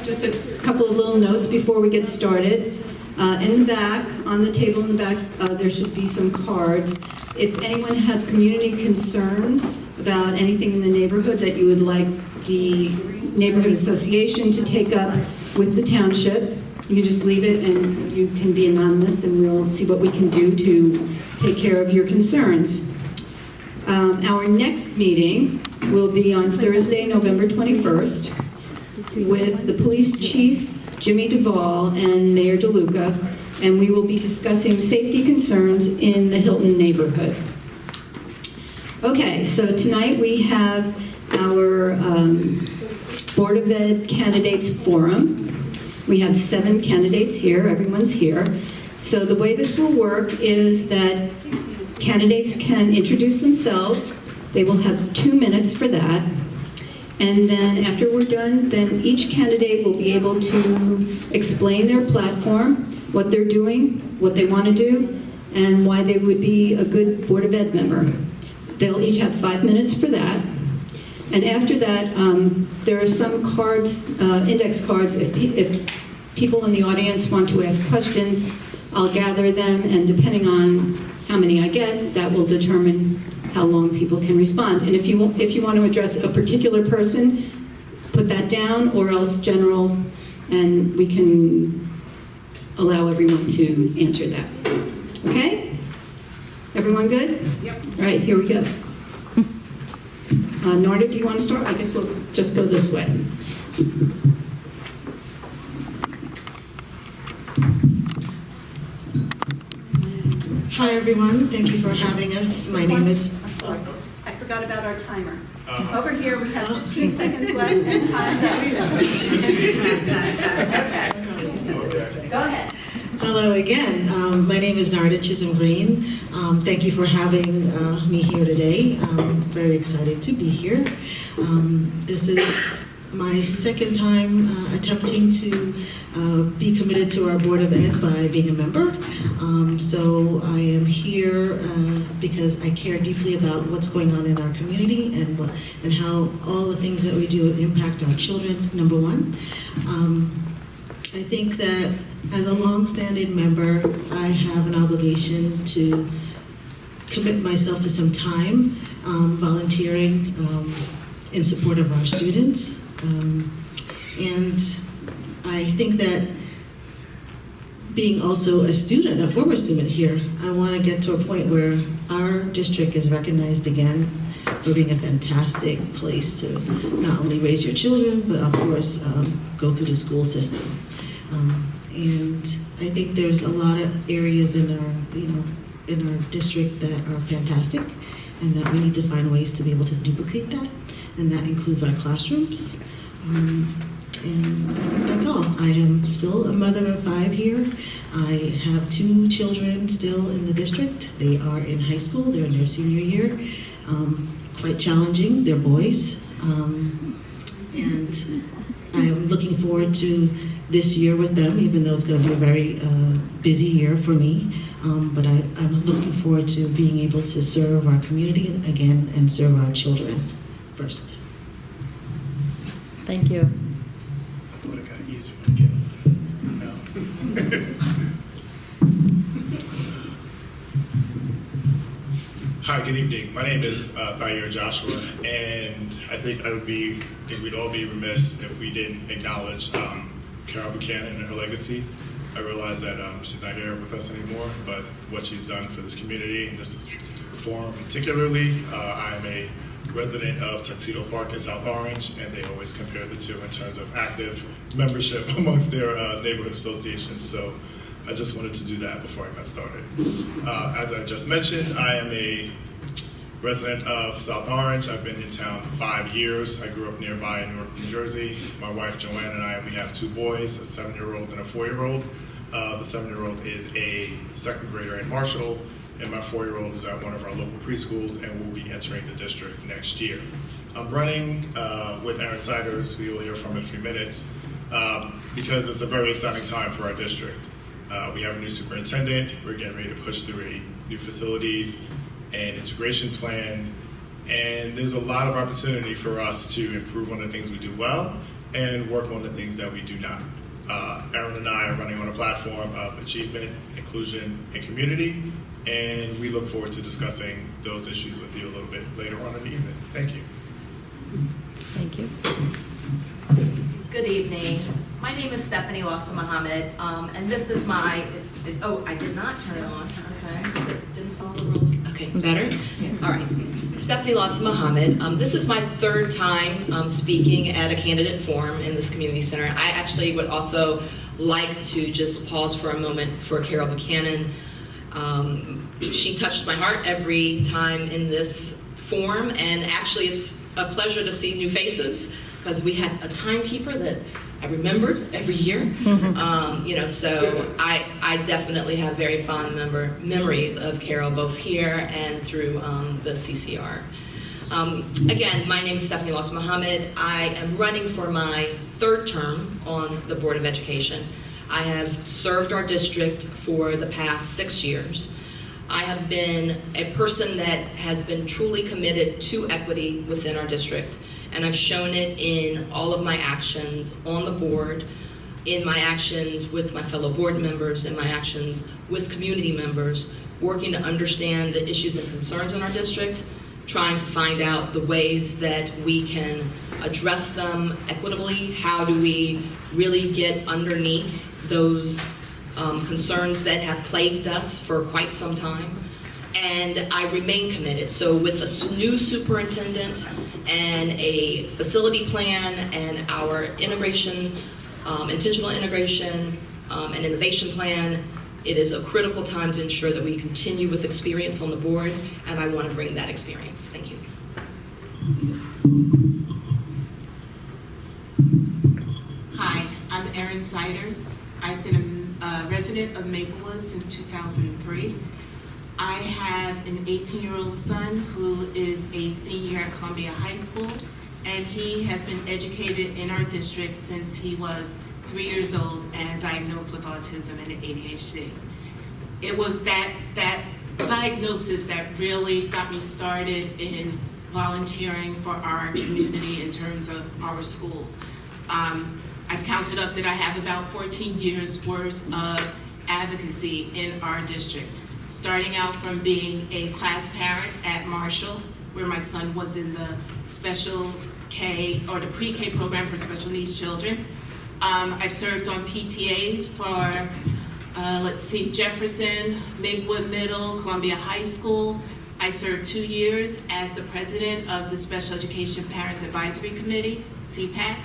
Just a couple of little notes before we get started. In the back, on the table in the back, there should be some cards. If anyone has community concerns about anything in the neighborhood that you would like the neighborhood association to take up with the township, you can just leave it and you can be anonymous and we'll see what we can do to take care of your concerns. Our next meeting will be on Thursday, November 21st with the police chief, Jimmy Duvall, and Mayor DeLuca, and we will be discussing safety concerns in the Hilton neighborhood. Okay, so tonight we have our Board of Ed candidates forum. We have 7 candidates here, everyone's here. So the way this will work is that candidates can introduce themselves. They will have 2 minutes for that. And then after we're done, then each candidate will be able to explain their platform, what they're doing, what they want to do, and why they would be a good Board of Ed member. They'll each have 5 minutes for that. And after that, there are some cards, index cards. If people in the audience want to ask questions, I'll gather them, and depending on how many I get, that will determine how long people can respond. And if you want to address a particular person, put that down, or else general, and we can allow everyone to answer that. Okay? Everyone good? Yep. All right, here we go. Narda, do you want to start? I guess we'll just go this way. Hi everyone, thank you for having us. My name is... Sorry, I forgot about our timer. Over here we have 15 seconds left and time's up. Okay. Go ahead. Hello again. My name is Narda Chisholm Green. Thank you for having me here today. I'm very excited to be here. This is my second time attempting to be committed to our Board of Ed by being a member. So I am here because I care deeply about what's going on in our community and how all the things that we do impact our children, number one. I think that as a long-standing member, I have an obligation to commit myself to some time volunteering in support of our students. And I think that being also a student, a former student here, I want to get to a point where our district is recognized again for being a fantastic place to not only raise your children, but of course go through the school system. And I think there's a lot of areas in our district that are fantastic, and that we need to find ways to be able to duplicate that, and that includes our classrooms. And that's all. I am still a mother of 5 here. I have 2 children still in the district. They are in high school. They're in their senior year. Quite challenging. They're boys. And I am looking forward to this year with them, even though it's going to be a very busy year for me. But I'm looking forward to being able to serve our community again and serve our children first. Thank you. I thought it got easier when you get older. No. Hi, good evening. My name is Thayer Joshua, and I think we'd all be remiss if we didn't acknowledge Carol Buchanan and her legacy. I realize that she's not here with us anymore, but what she's done for this community and this forum particularly, I'm a resident of Tuxedo Park in South Orange, and they always compare the two in terms of active membership amongst their neighborhood associations. So I just wanted to do that before I got started. As I just mentioned, I am a resident of South Orange. I've been in town 5 years. I grew up nearby in Newark, New Jersey. My wife Joanne and I, we have 2 boys, a 7-year-old and a 4-year-old. The 7-year-old is a 2nd grader in Marshall, and my 4-year-old is at one of our local preschools and will be entering the district next year. I'm running with Aaron Siders, who you'll hear from in a few minutes, because it's a very exciting time for our district. We have a new superintendent. We're getting ready to push through new facilities and integration plan, and there's a lot of opportunity for us to improve on the things we do well and work on the things that we do not. Aaron and I are running on a platform of achievement, inclusion, and community, and we look forward to discussing those issues with you a little bit later on in the evening. Thank you. Thank you. Good evening. My name is Stephanie Lawson Muhammad, and this is my, oh, I did not turn it on. Okay. Didn't follow the rules. Okay, better? All right. Stephanie Lawson Muhammad. This is my third time speaking at a candidate forum in this community center. I actually would also like to just pause for a moment for Carol Buchanan. She touched my heart every time in this forum, and actually it's a pleasure to see new faces, because we had a timekeeper that I remembered every year. So I definitely have very fond memories of Carol, both here and through the CCR. Again, my name is Stephanie Lawson Muhammad. I am running for my third term on the Board of Education. I have served our district for the past 6 years. I have been a person that has been truly committed to equity within our district, and I've shown it in all of my actions on the board, in my actions with my fellow board members, in my actions with community members, working to understand the issues and concerns in our district, trying to find out the ways that we can address them equitably. How do we really get underneath those concerns that have plagued us for quite some time? And I remain committed. So with a new superintendent and a facility plan and our integration, intentional integration and innovation plan, it is a critical time to ensure that we continue with experience on the board, and I want to bring that experience. Thank you. Hi, I'm Erin Siders. I've been a resident of Maplewood since 2003. I have an 18-year-old son who is a senior at Columbia High School, and he has been educated in our district since he was 3 years old and diagnosed with autism and ADHD. It was that diagnosis that really got me started in volunteering for our community in terms of our schools. I've counted up that I have about 14 years worth of advocacy in our district, starting out from being a class parent at Marshall, where my son was in the special K or the pre-K program for special needs children. I've served on PTAs for, Jefferson, Maplewood Middle, Columbia High School. I served 2 years as the president of the Special Education Parents Advisory Committee, CPAC,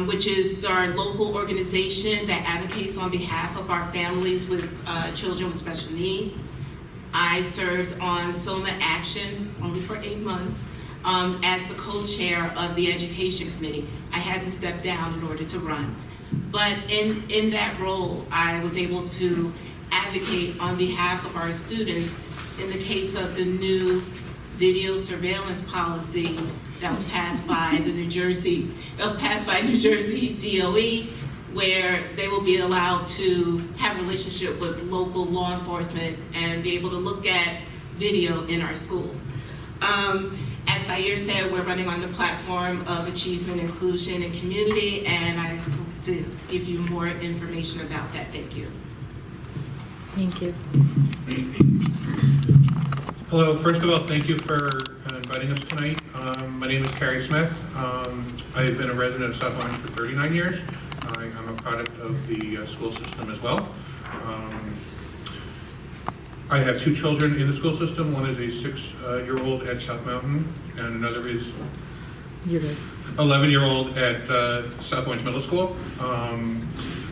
which is our local organization that advocates on behalf of our families with children with special needs. I served on SOMA Action only for 8 months as the co-chair of the Education Committee. I had to step down in order to run. But in that role, I was able to advocate on behalf of our students in the case of the new video surveillance policy that was passed by New Jersey DOE, where they will be allowed to have a relationship with local law enforcement and be able to look at video in our schools. As Thayer said, we're running on the platform of achievement, inclusion, and community, and I hope to give you more information about that. Thank you. Thank you. Hello, first of all, thank you for inviting us tonight. My name is Carrie Smith. I've been a resident of South Orange for 39 years. I'm a product of the school system as well. I have 2 children in the school system. One is a 6-year-old at South Mountain, and another is 11-year-old at South Orange Middle School.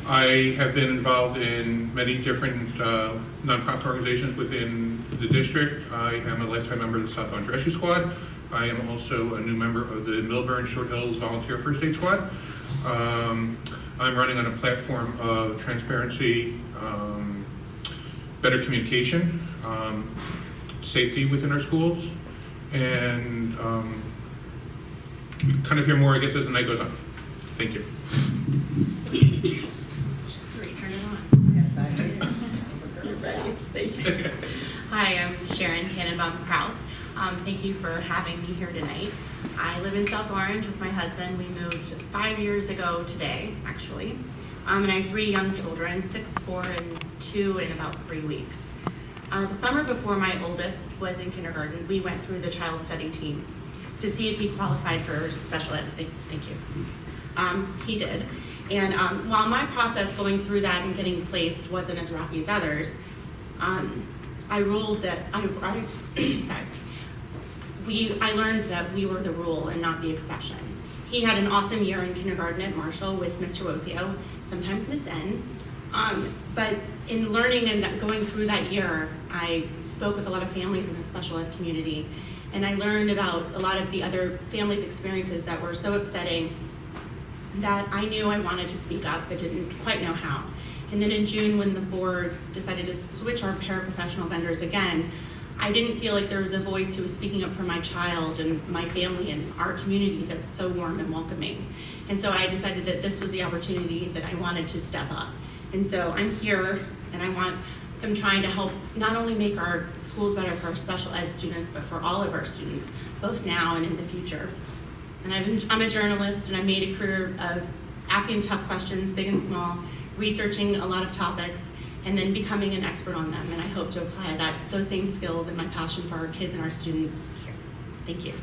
I have been involved in many different nonprofit organizations within the district. I am a lifetime member of the South Orange Rescue Squad. I am also a new member of the Millburn Short Hills Volunteer First Aid Squad. I'm running on a platform of transparency, better communication, safety within our schools, and you kind of hear more, I guess, as the night goes on. Thank you. Hi, I'm Sharon Tannenbaum Krause. Thank you for having me here tonight. I live in South Orange with my husband. We moved 5 years ago today, actually. And I have 3 young children, 6, 4, and 2 in about 3 weeks. The summer before my oldest was in kindergarten, we went through the child study team to see if he qualified for special ed. Thank you. He did. And while my process going through that and getting placed wasn't as rocky as others, I ruled that, I learned that we were the rule and not the exception. He had an awesome year in kindergarten at Marshall with Mr. Wosio, sometimes Miss N. But in learning and going through that year, I spoke with a lot of families in the special ed community, and I learned about a lot of the other families' experiences that were so upsetting that I knew I wanted to speak up but didn't quite know how. And then in June, when the board decided to switch our paraprofessional vendors again, I didn't feel like there was a voice who was speaking up for my child and my family and our community that's so warm and welcoming. And so I decided that this was the opportunity that I wanted to step up. And so I'm here, and I'm trying to help not only make our schools better for our special ed students, but for all of our students, both now and in the future. And I'm a journalist, and I made a career of asking tough questions, big and small, researching a lot of topics, and then becoming an expert on them. And I hope to apply those same skills and my passion for our kids and our students here. Thank you.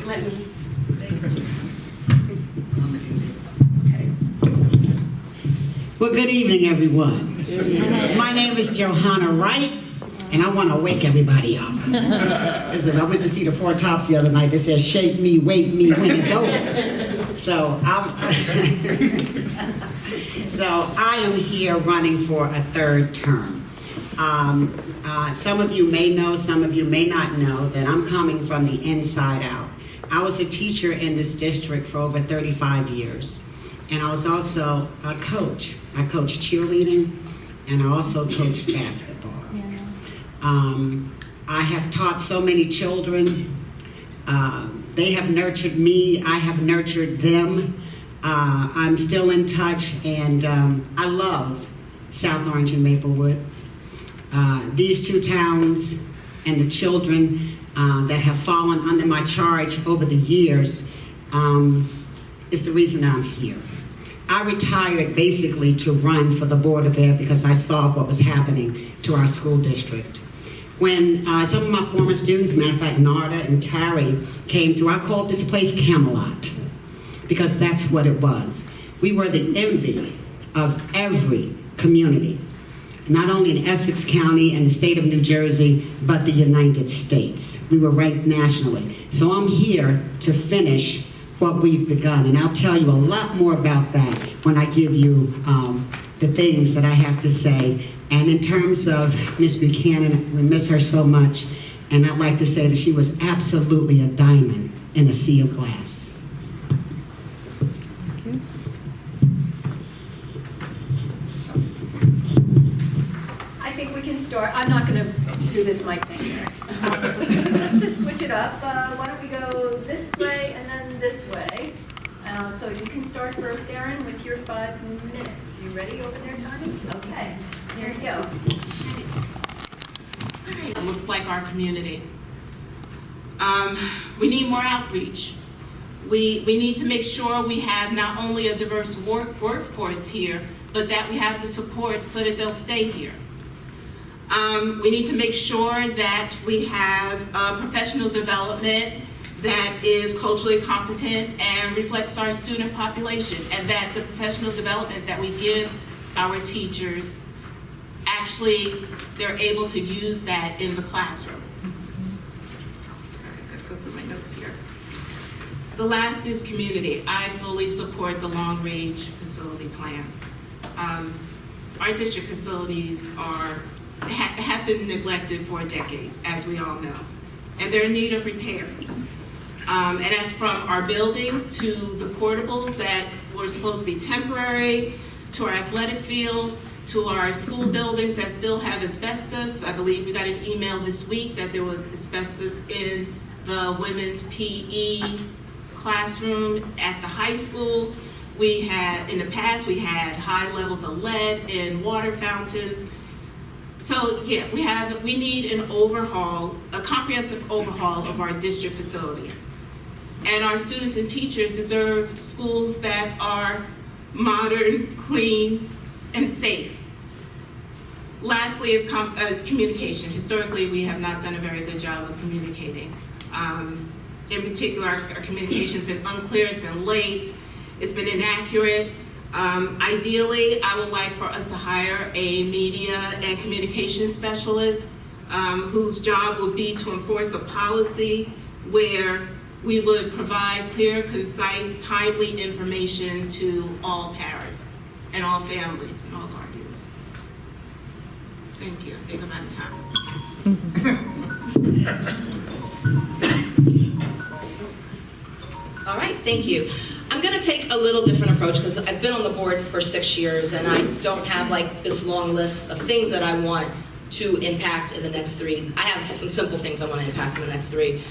Let me. Well, good evening, everyone. My name is Johanna Wright, and I want to wake everybody up. Listen, I went to see the Four Tops the other night. They said, "Shake me, wake me when it's over." So I am here running for a 3rd term. Some of you may know, some of you may not know that I'm coming from the inside out. I was a teacher in this district for over 35 years. And I was also a coach. I coached cheerleading, and I also coached basketball. I have taught so many children. They have nurtured me. I have nurtured them. I'm still in touch, and I love South Orange and Maplewood. These 2 towns and the children that have fallen under my charge over the years is the reason I'm here. I retired basically to run for the Board of Ed because I saw what was happening to our school district. When some of my former students, matter of fact, Narda and Carrie, came through, I called this place Camelot because that's what it was. We were the envy of every community, not only in Essex County and the state of New Jersey, but the United States. We were ranked nationally. So I'm here to finish what we've begun, and I'll tell you a lot more about that when I give you the things that I have to say. And in terms of Miss Buchanan, we miss her so much, and I'd like to say that she was absolutely a diamond in a sea of glass. Thank you. I think we can start. I'm not going to do this mic thing here. Just to switch it up, why don't we go this way and then this way? So you can start first, Erin, with your 5 minutes. You ready over there, Tony? Okay, here you go. It looks like our community. We need more outreach. We need to make sure we have not only a diverse workforce here, but that we have the support so that they'll stay here. We need to make sure that we have professional development that is culturally competent and reflects our student population, and that the professional development that we give our teachers, actually they're able to use that in the classroom. Sorry, I gotta go through my notes here. The last is community. I fully support the long-range facility plan. Our district facilities have been neglected for decades, as we all know, and they're in need of repair. And as from our buildings to the portables that were supposed to be temporary, to our athletic fields, to our school buildings that still have asbestos. I believe we got an email this week that there was asbestos in the women's PE classroom at the high school. In the past, we had high levels of lead in water fountains. So yeah, we need an overhaul, a comprehensive overhaul of our district facilities. And our students and teachers deserve schools that are modern, clean, and safe. Lastly is communication. Historically, we have not done a very good job of communicating. In particular, our communication has been unclear, it's been late, it's been inaccurate. Ideally, I would like for us to hire a media and communication specialist whose job would be to enforce a policy where we would provide clear, concise, timely information to all parents and all families and all guardians. Thank you. I think I'm out of time. All right, thank you. I'm going to take a little different approach because I've been on the board for 6 years and I don't have like this long list of things that I want to impact in the next 3. I have some simple things I want to impact in the next 3.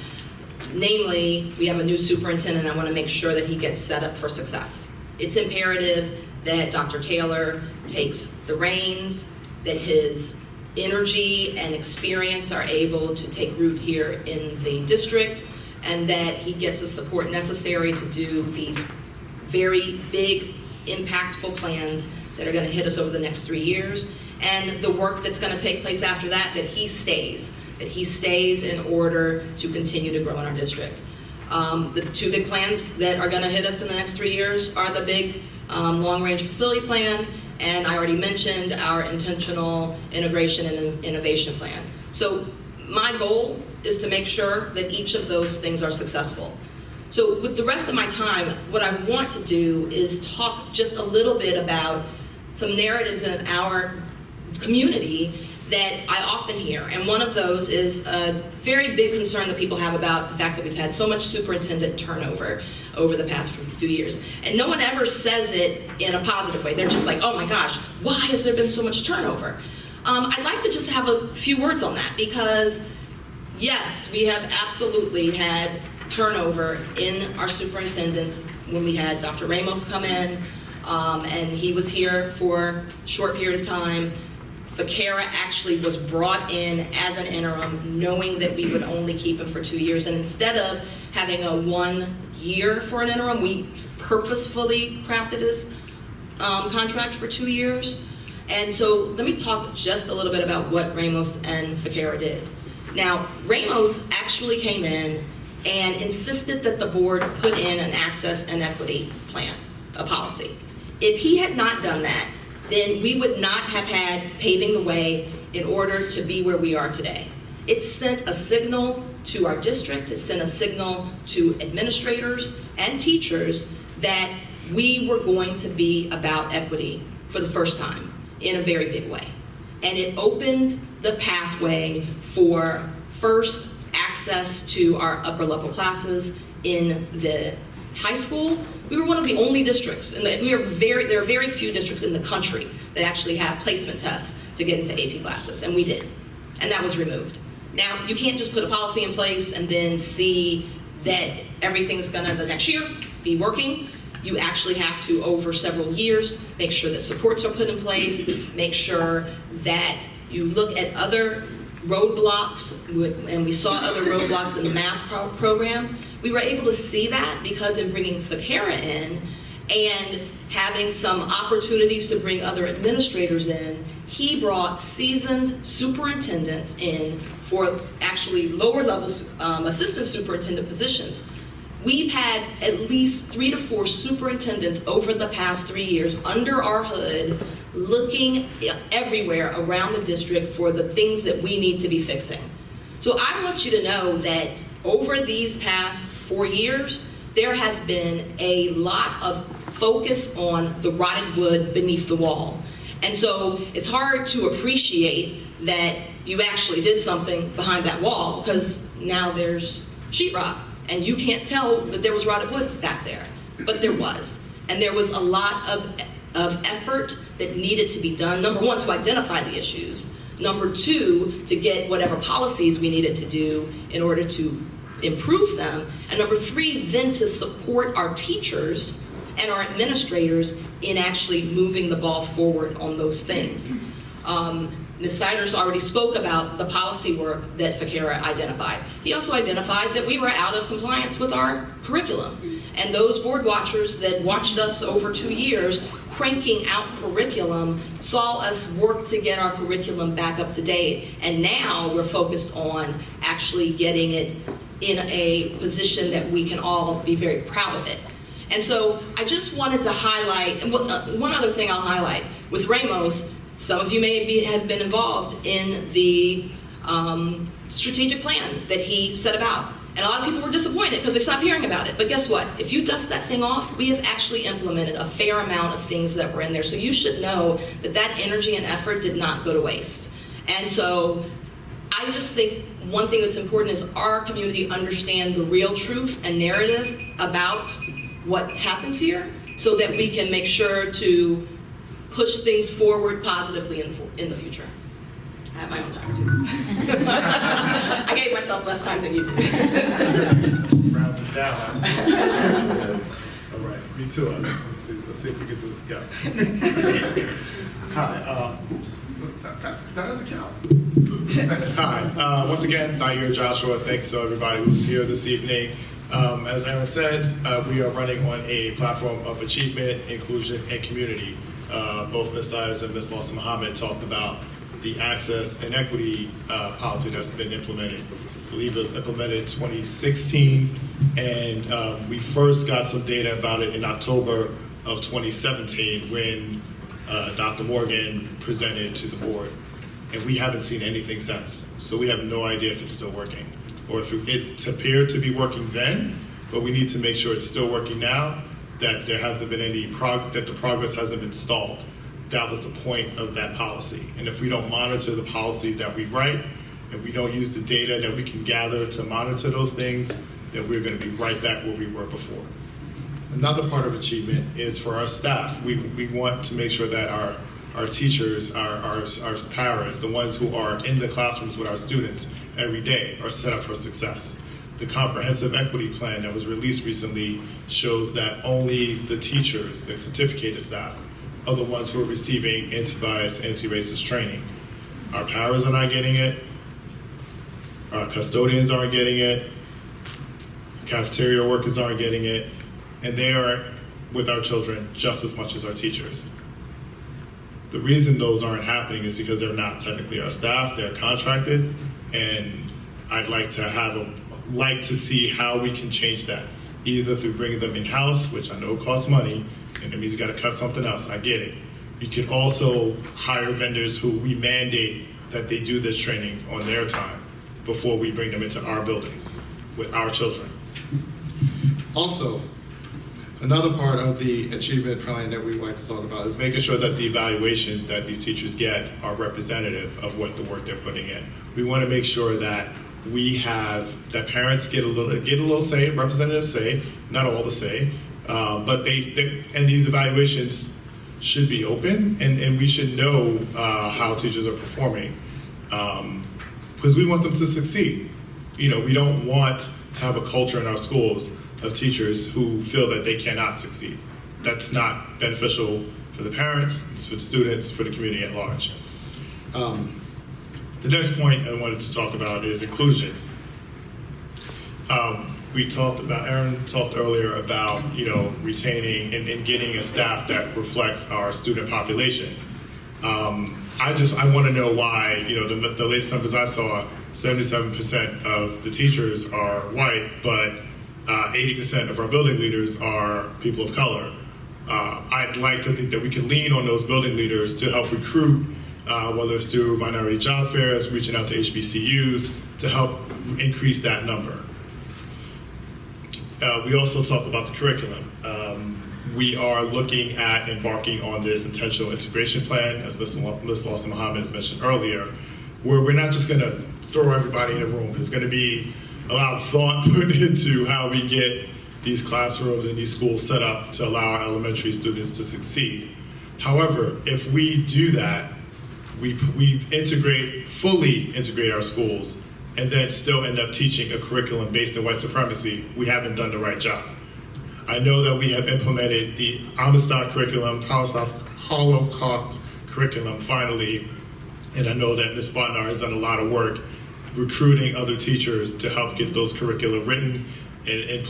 Namely, we have a new superintendent and I want to make sure that he gets set up for success. It's imperative that Dr. Taylor takes the reins, that his energy and experience are able to take root here in the district, and that he gets the support necessary to do these very big, impactful plans that are going to hit us over the next 3 years. And the work that's going to take place after that, that he stays in order to continue to grow in our district. The 2 big plans that are going to hit us in the next 3 years are the big long-range facility plan, and I already mentioned our intentional integration and innovation plan. So my goal is to make sure that each of those things are successful. So with the rest of my time, what I want to do is talk just a little bit about some narratives in our community that I often hear. And one of those is a very big concern that people have about the fact that we've had so much superintendent turnover over the past few years. And no one ever says it in a positive way. They're just like, oh my gosh, why has there been so much turnover? I'd like to just have a few words on that because yes, we have absolutely had turnover in our superintendents when we had Dr. Ramos come in, and he was here for a short period of time. Vaquera actually was brought in as an interim, knowing that we would only keep him for 2 years. And instead of having a 1 year for an interim, we purposefully crafted his contract for 2 years. And so let me talk just a little bit about what Ramos and Vaquera did. Now, Ramos actually came in and insisted that the board put in an access and equity plan, a policy. If he had not done that, then we would not have had paving the way in order to be where we are today. It sent a signal to our district, it sent a signal to administrators and teachers that we were going to be about equity for the first time in a very big way. And it opened the pathway for first access to our upper level classes in the high school. We were one of the only districts, and there are very few districts in the country that actually have placement tests to get into AP classes, and we did, and that was removed. Now, you can't just put a policy in place and then see that everything's gonna, the next year, be working. You actually have to, over several years, make sure that supports are put in place, make sure that you look at other roadblocks, and we saw other roadblocks in the math program. We were able to see that because in bringing Vaquera in and having some opportunities to bring other administrators in, he brought seasoned superintendents in for actually lower level assistant superintendent positions. We've had at least 3 to 4 superintendents over the past 3 years under our hood, looking everywhere around the district for the things that we need to be fixing. So I want you to know that over these past 4 years, there has been a lot of focus on the rotted wood beneath the wall. And so it's hard to appreciate that you actually did something behind that wall because now there's sheetrock and you can't tell that there was rotted wood back there, but there was. And there was a lot of effort that needed to be done. Number 1, to identify the issues. Number 2, to get whatever policies we needed to do in order to improve them. And number 3, then to support our teachers and our administrators in actually moving the ball forward on those things. Ms. Siders already spoke about the policy work that Fakira identified. He also identified that we were out of compliance with our curriculum. And those board watchers that watched us over 2 years cranking out curriculum saw us work to get our curriculum back up to date. And now we're focused on actually getting it in a position that we can all be very proud of it. And so I just wanted to highlight, and one other thing I'll highlight. With Ramos, some of you may have been involved in the strategic plan that he set about. And a lot of people were disappointed because they stopped hearing about it. But guess what? If you dust that thing off, we have actually implemented a fair amount of things that were in there. So you should know that that energy and effort did not go to waste. And so I just think one thing that's important is our community understand the real truth and narrative about what happens here so that we can make sure to push things forward positively in the future. I have my own time too. I gave myself less time than you did. Round it down. I see. All right, me too. Let's see if we can do it together. Hi. That doesn't count. Hi. Once again, Thayer Joshua. Thanks to everybody who's here this evening. As Aaron said, we are running on a platform of achievement, inclusion, and community. Both Ms. Siders and Ms. Lawson Muhammad talked about the access and equity policy that's been implemented. I believe it was implemented in 2016, and we first got some data about it in October of 2017 when Dr. Morgan presented to the board. And we haven't seen anything since. So we have no idea if it's still working or if it appeared to be working then, but we need to make sure it's still working now, that there hasn't been any that the progress hasn't been stalled. That was the point of that policy. And if we don't monitor the policies that we write, and we don't use the data that we can gather to monitor those things, then we're going to be right back where we were before. Another part of achievement is for our staff. We want to make sure that our teachers, our parents, the ones who are in the classrooms with our students every day are set up for success. The comprehensive equity plan that was released recently shows that only the teachers, the certificated staff, are the ones who are receiving anti-bias, anti-racist training. Our paras are not getting it, our custodians aren't getting it, cafeteria workers aren't getting it, and they are with our children just as much as our teachers. The reason those aren't happening is because they're not technically our staff, they're contracted, and I'd like to see how we can change that, either through bringing them in-house, which I know costs money, and it means you gotta cut something else, I get it. You can also hire vendors who we mandate that they do this training on their time before we bring them into our buildings with our children. Also, another part of the achievement plan that we like to talk about is making sure that the evaluations that these teachers get are representative of what the work they're putting in. We want to make sure that that parents get a little say, representative say, not all the say, but and these evaluations should be open, and we should know how teachers are performing, because we want them to succeed. You know, we don't want to have a culture in our schools of teachers who feel that they cannot succeed. That's not beneficial for the parents, it's for the students, for the community at large. The next point I wanted to talk about is inclusion. Aaron talked earlier about, retaining and getting a staff that reflects our student population. I want to know why, the latest numbers I saw, 77% of the teachers are white, but 80% of our building leaders are people of color. I'd like to think that we can lean on those building leaders to help recruit, whether it's through minority job fairs, reaching out to HBCUs to help increase that number. We also talked about the curriculum. We are looking at embarking on this intentional integration plan, as Ms. Lawson Muhammad has mentioned earlier, where we're not just going to throw everybody in a room. There's going to be a lot of thought put into how we get these classrooms and these schools set up to allow our elementary students to succeed. However, if we do that, we fully integrate our schools and then still end up teaching a curriculum based on white supremacy, we haven't done the right job. I know that we have implemented the Amistad curriculum, Holocaust curriculum finally, And I know that Ms. Botnar has done a lot of work recruiting other teachers to help get those curricula written and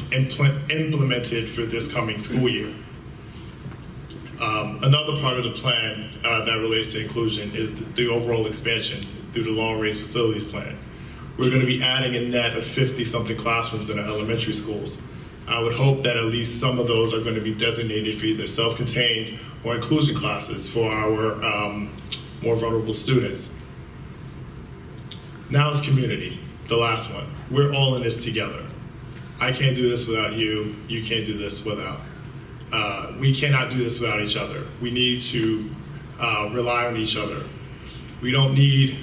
implemented for this coming school year. Another part of the plan that relates to inclusion is the overall expansion through the long-range facilities plan. We're going to be adding a net of 50-something classrooms in our elementary schools. I would hope that at least some of those are going to be designated for either self-contained or inclusion classes for our more vulnerable students. Now it's community, the last one. We're all in this together. I can't do this without you. You can't do this without. We cannot do this without each other. We need to rely on each other. We don't need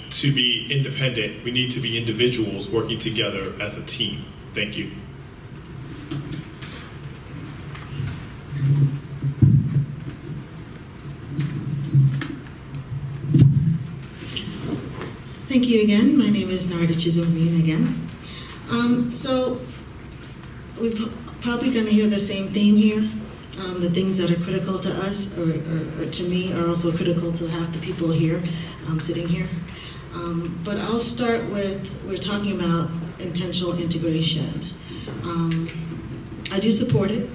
to be independent. We need to be individuals working together as a team. Thank you. Thank you again. My name is Narda Chisholm-Green again. So we're probably going to hear the same theme here. The things that are critical to us, or to me, are also critical to half the people here, sitting here. But I'll start with, we're talking about intentional integration. I do support it.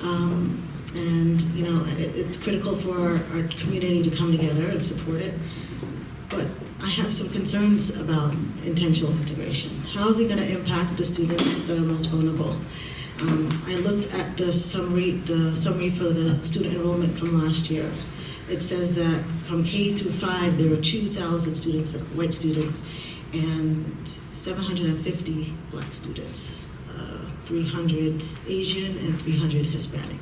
And you know, it's critical for our community to come together and support it. But I have some concerns about intentional integration. How is it going to impact the students that are most vulnerable? I looked at the summary for the student enrollment from last year. It says that from K through 5, there were 2,000 students, white students, and 750 black students, 300 Asian and 300 Hispanic.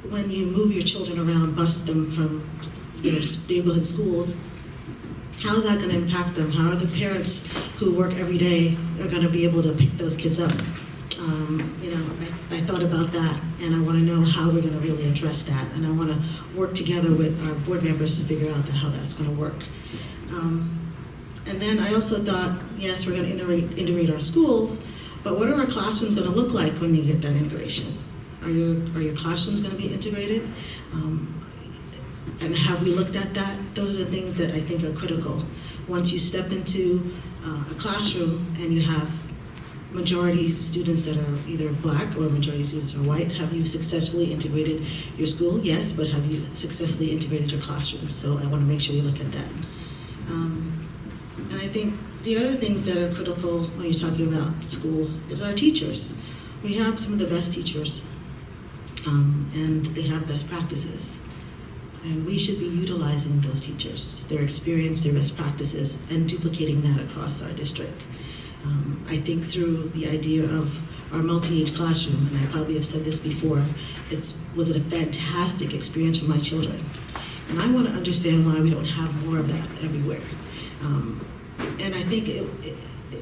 When you move your children around, bus them from their neighborhood schools, how is that going to impact them? How are the parents who work every day are going to be able to pick those kids up? You know, I thought about that, and I want to know how we're going to really address that, and I want to work together with our board members to figure out how that's going to work. And then I also thought, yes, we're going to integrate our schools, but what are our classrooms going to look like when you get that integration? Are your classrooms going to be integrated? And have we looked at that? Those are the things that I think are critical. Once you step into a classroom and you have majority students that are either black or majority students are white, have you successfully integrated your school? Yes, but have you successfully integrated your classroom? So I want to make sure we look at that. And I think the other things that are critical when you're talking about schools is our teachers. We have some of the best teachers, and they have best practices. And we should be utilizing those teachers, their experience, their best practices, and duplicating that across our district. I think through the idea of our multi-age classroom, and I probably have said this before, was a fantastic experience for my children. And I want to understand why we don't have more of that everywhere. And I think it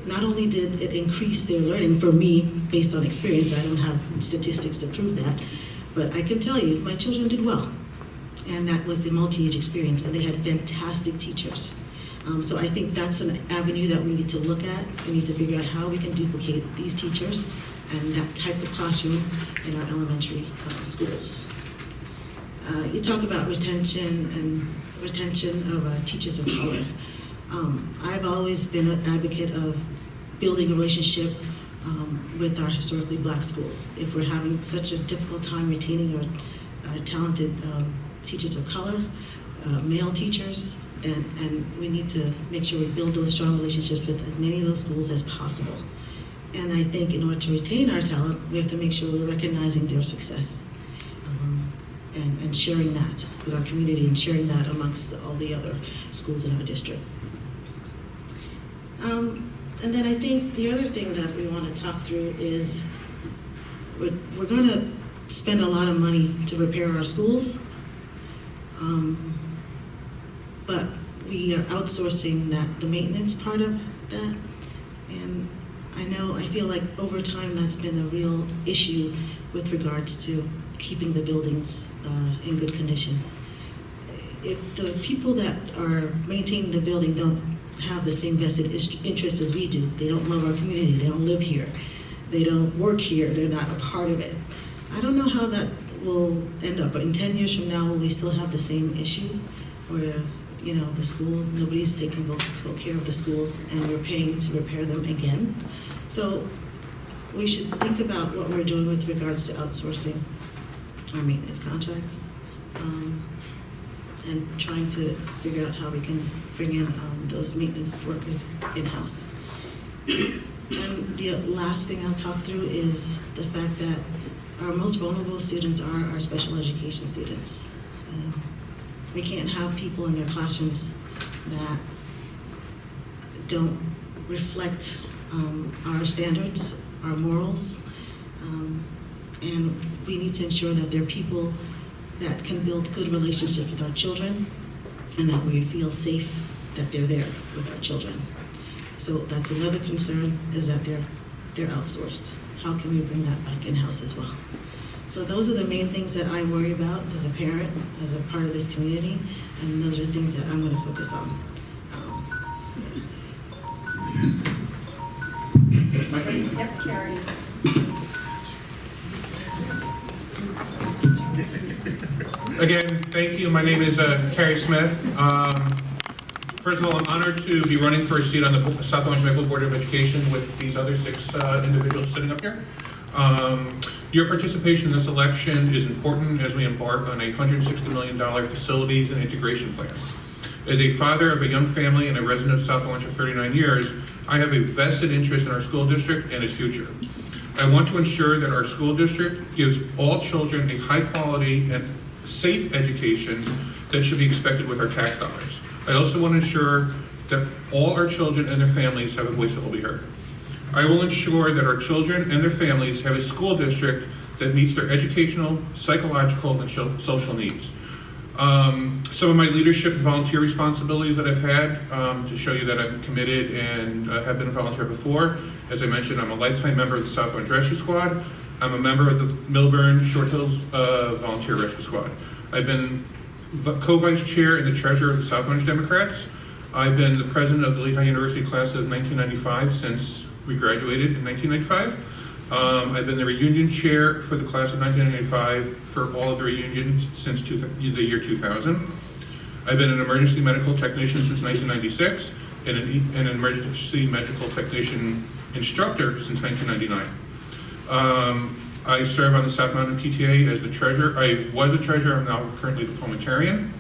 not only did it increase their learning for me based on experience, I don't have statistics to prove that, but I can tell you my children did well. And that was the multi-age experience, and they had fantastic teachers. So I think that's an avenue that we need to look at. We need to figure out how we can duplicate these teachers and that type of classroom in our elementary schools. You talk about retention of teachers of color. I've always been an advocate of building a relationship with our historically black schools. If we're having such a difficult time retaining our talented teachers of color, male teachers, and we need to make sure we build those strong relationships with as many of those schools as possible. And I think in order to retain our talent, we have to make sure we're recognizing their success and sharing that with our community and sharing that amongst all the other schools in our district. And then I think the other thing that we want to talk through is we're going to spend a lot of money to repair our schools. But we are outsourcing the maintenance part of that. And I feel like over time that's been a real issue with regards to keeping the buildings in good condition. If the people that are maintaining the building don't have the same vested interest as we do, they don't love our community, they don't live here, they don't work here, they're not a part of it, I don't know how that will end up? In 10 years from now, will we still have the same issue where, you know, the schools, nobody's taking full care of the schools and we're paying to repair them again? So we should think about what we're doing with regards to outsourcing our maintenance contracts, and trying to figure out how we can bring in those maintenance workers in-house. And the last thing I'll talk through is the fact that our most vulnerable students are our special education students. We can't have people in their classrooms that don't reflect our standards, our morals, and we need to ensure that they're people that can build good relationships with our children and that we feel safe that they're there with our children. So that's another concern, is that they're outsourced. How can we bring that back in-house as well? So those are the main things that I worry about as a parent, as a part of this community, and those are things that I'm going to focus on. Yep, Carrie. Again, thank you. My name is Carrie Smith. First of all, I'm honored to be running for a seat on the South Orange Maple Board of Education with these other 6 individuals sitting up here. Your participation in this election is important as we embark on a $160 million facilities and integration plan. As a father of a young family and a resident of South Orange for 39 years, I have a vested interest in our school district and its future. I want to ensure that our school district gives all children a high quality and safe education that should be expected with our tax dollars. I also want to ensure that all our children and their families have a voice that will be heard. I will ensure that our children and their families have a school district that meets their educational, psychological, and social needs. Some of my leadership and volunteer responsibilities that I've had, to show you that I'm committed and have been a volunteer before. As I mentioned, I'm a lifetime member of the South Orange Rescue Squad. I'm a member of the Millburn Short Hills Volunteer Rescue Squad. I've been co-vice chair and the treasurer of the South Orange Democrats. I've been the president of the Lehigh University class of 1995 since we graduated in 1995. I've been the reunion chair for the class of 1995 for all of the reunions since the year 2000. I've been an emergency medical technician since 1996 and an emergency medical technician instructor since 1999. I serve on the South Mountain PTA as the treasurer. I was a treasurer, I'm now currently the parliamentarian.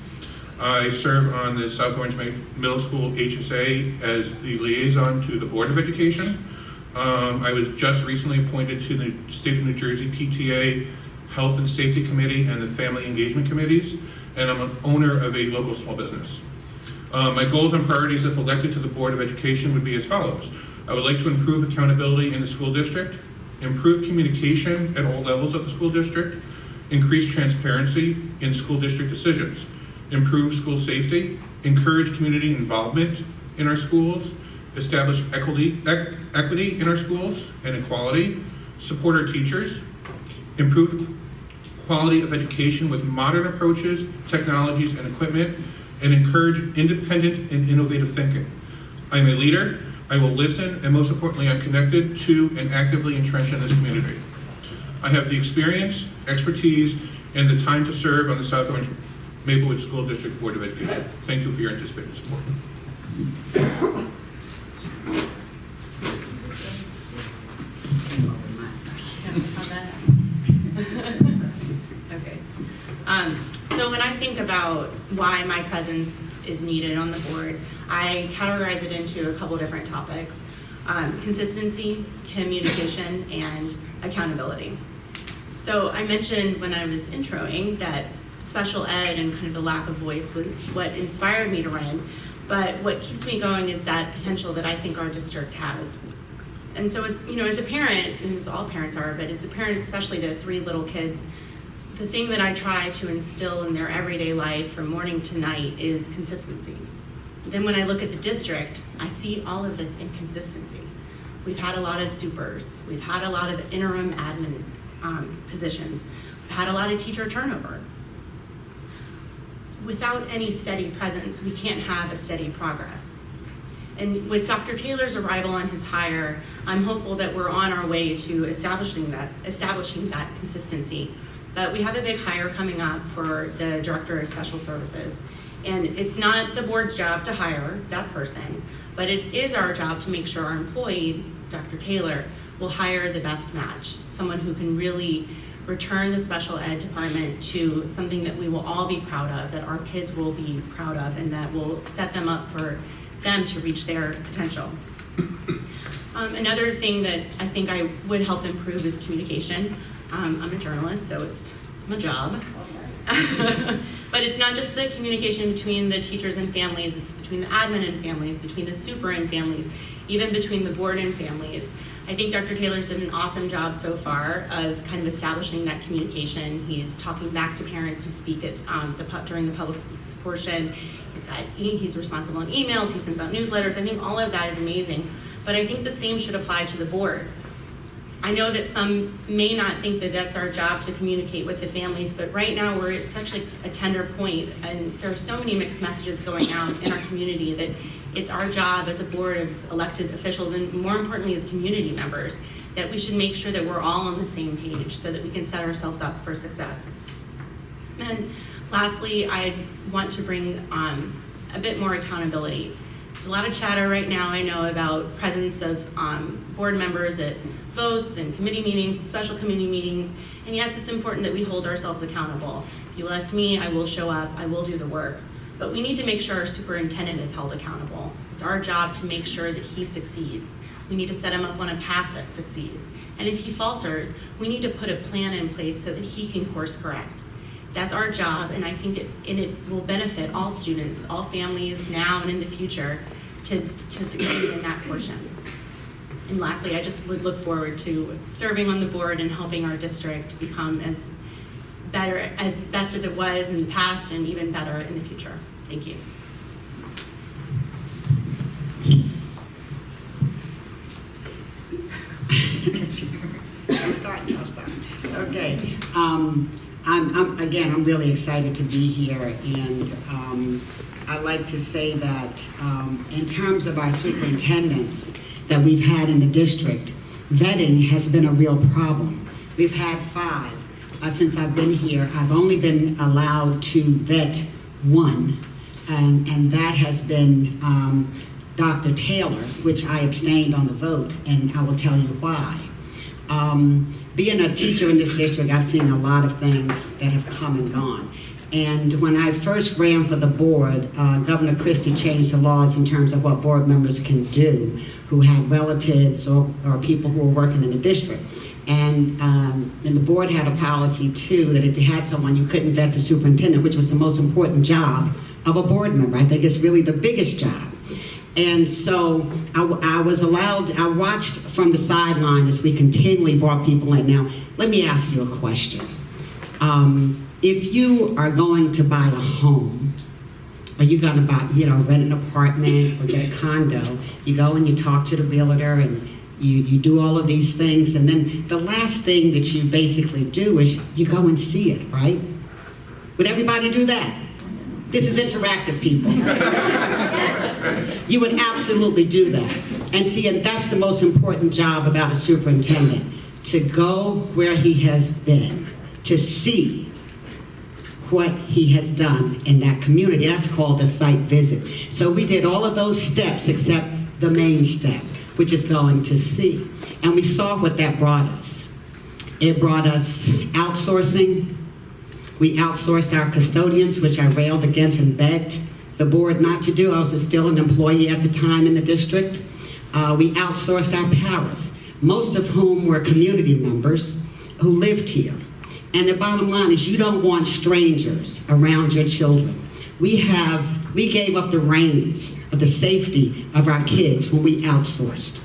I serve on the South Orange Middle School HSA as the liaison to the Board of Education. I was just recently appointed to the State of New Jersey PTA Health and Safety Committee and the Family Engagement Committees, and I'm an owner of a local small business. My goals and priorities if elected to the Board of Education would be as follows. I would like to improve accountability in the school district, improve communication at all levels of the school district, increase transparency in school district decisions, improve school safety, encourage community involvement in our schools, establish equity in our schools and equality, support our teachers, improve the quality of education with modern approaches, technologies, and equipment, and encourage independent and innovative thinking. I'm a leader. I will listen, and most importantly, I'm connected to and actively entrenched in this community. I have the experience, expertise, and the time to serve on the South Orange Maplewood School District Board of Education. Thank you for your anticipated support. Okay. So when I think about why my presence is needed on the board, I categorize it into a couple different topics: consistency, communication, and accountability. So I mentioned when I was introing that special ed and kind of the lack of voice was what inspired me to run, but what keeps me going is that potential that I think our district has. And so, as a parent, and as all parents are, but as a parent especially to 3 little kids, the thing that I try to instill in their everyday life from morning to night is consistency. Then when I look at the district, I see all of this inconsistency. We've had a lot of supers. We've had a lot of interim admin positions. We've had a lot of teacher turnover. Without any steady presence, we can't have a steady progress. And with Dr. Taylor's arrival on his hire, I'm hopeful that we're on our way to establishing that consistency. But we have a big hire coming up for the Director of Special Services. And it's not the board's job to hire that person, but it is our job to make sure our employee, Dr. Taylor, will hire the best match, someone who can really return the special ed department to something that we will all be proud of, that our kids will be proud of, and that will set them up for them to reach their potential. Another thing that I think I would help improve is communication. I'm a journalist, so it's my job. But it's not just the communication between the teachers and families, it's between the admin and families, between the super and families, even between the board and families. I think Dr. Taylor's done an awesome job so far of kind of establishing that communication. He's talking back to parents who speak at during the public speaks portion. He's responsible on emails, he sends out newsletters. I think all of that is amazing. But I think the same should apply to the board. I know that some may not think that that's our job to communicate with the families, but right now we're at such a tender point, and there are so many mixed messages going out in our community that it's our job as a board, as elected officials, and more importantly as community members, that we should make sure that we're all on the same page so that we can set ourselves up for success. And lastly, I want to bring a bit more accountability. There's a lot of chatter right now, I know, about presence of board members at votes and committee meetings, special committee meetings, and yes, it's important that we hold ourselves accountable. If you elect me, I will show up, I will do the work, but we need to make sure our superintendent is held accountable. It's our job to make sure that he succeeds. We need to set him up on a path that succeeds. And if he falters, we need to put a plan in place so that he can course correct. That's our job, and I think it will benefit all students, all families now and in the future to succeed in that portion. And lastly, I just would look forward to serving on the board and helping our district become as best as it was in the past and even better in the future. Thank you. I'll start. Okay. I'm really excited to be here, and I'd like to say that in terms of our superintendents that we've had in the district, vetting has been a real problem. We've had 5 since I've been here. I've only been allowed to vet 1, and that has been Dr. Taylor, which I abstained on the vote, and I will tell you why. Being a teacher in this district, I've seen a lot of things that have come and gone. And when I first ran for the board, Governor Christie changed the laws in terms of what board members can do who had relatives or people who were working in the district. And the board had a policy too that if you had someone, you couldn't vet the superintendent, which was the most important job of a board member. I think it's really the biggest job. And so I was allowed, I watched from the sideline as we continually brought people in. Now, let me ask you a question. If you are going to buy a home, or you're going to buy, rent an apartment or get a condo, you go and you talk to the realtor and you do all of these things, and then the last thing that you basically do is you go and see it, right? Would everybody do that? This is interactive, people. You would absolutely do that. And see, and that's the most important job about a superintendent, to go where he has been, to see what he has done in that community. That's called a site visit. So we did all of those steps except the main step, which is going to see. And we saw what that brought us. It brought us outsourcing. We outsourced our custodians, which I railed against and begged the board not to do. I was still an employee at the time in the district. We outsourced our paras, most of whom were community members who lived here. And the bottom line is you don't want strangers around your children. We gave up the reins of the safety of our kids when we outsourced.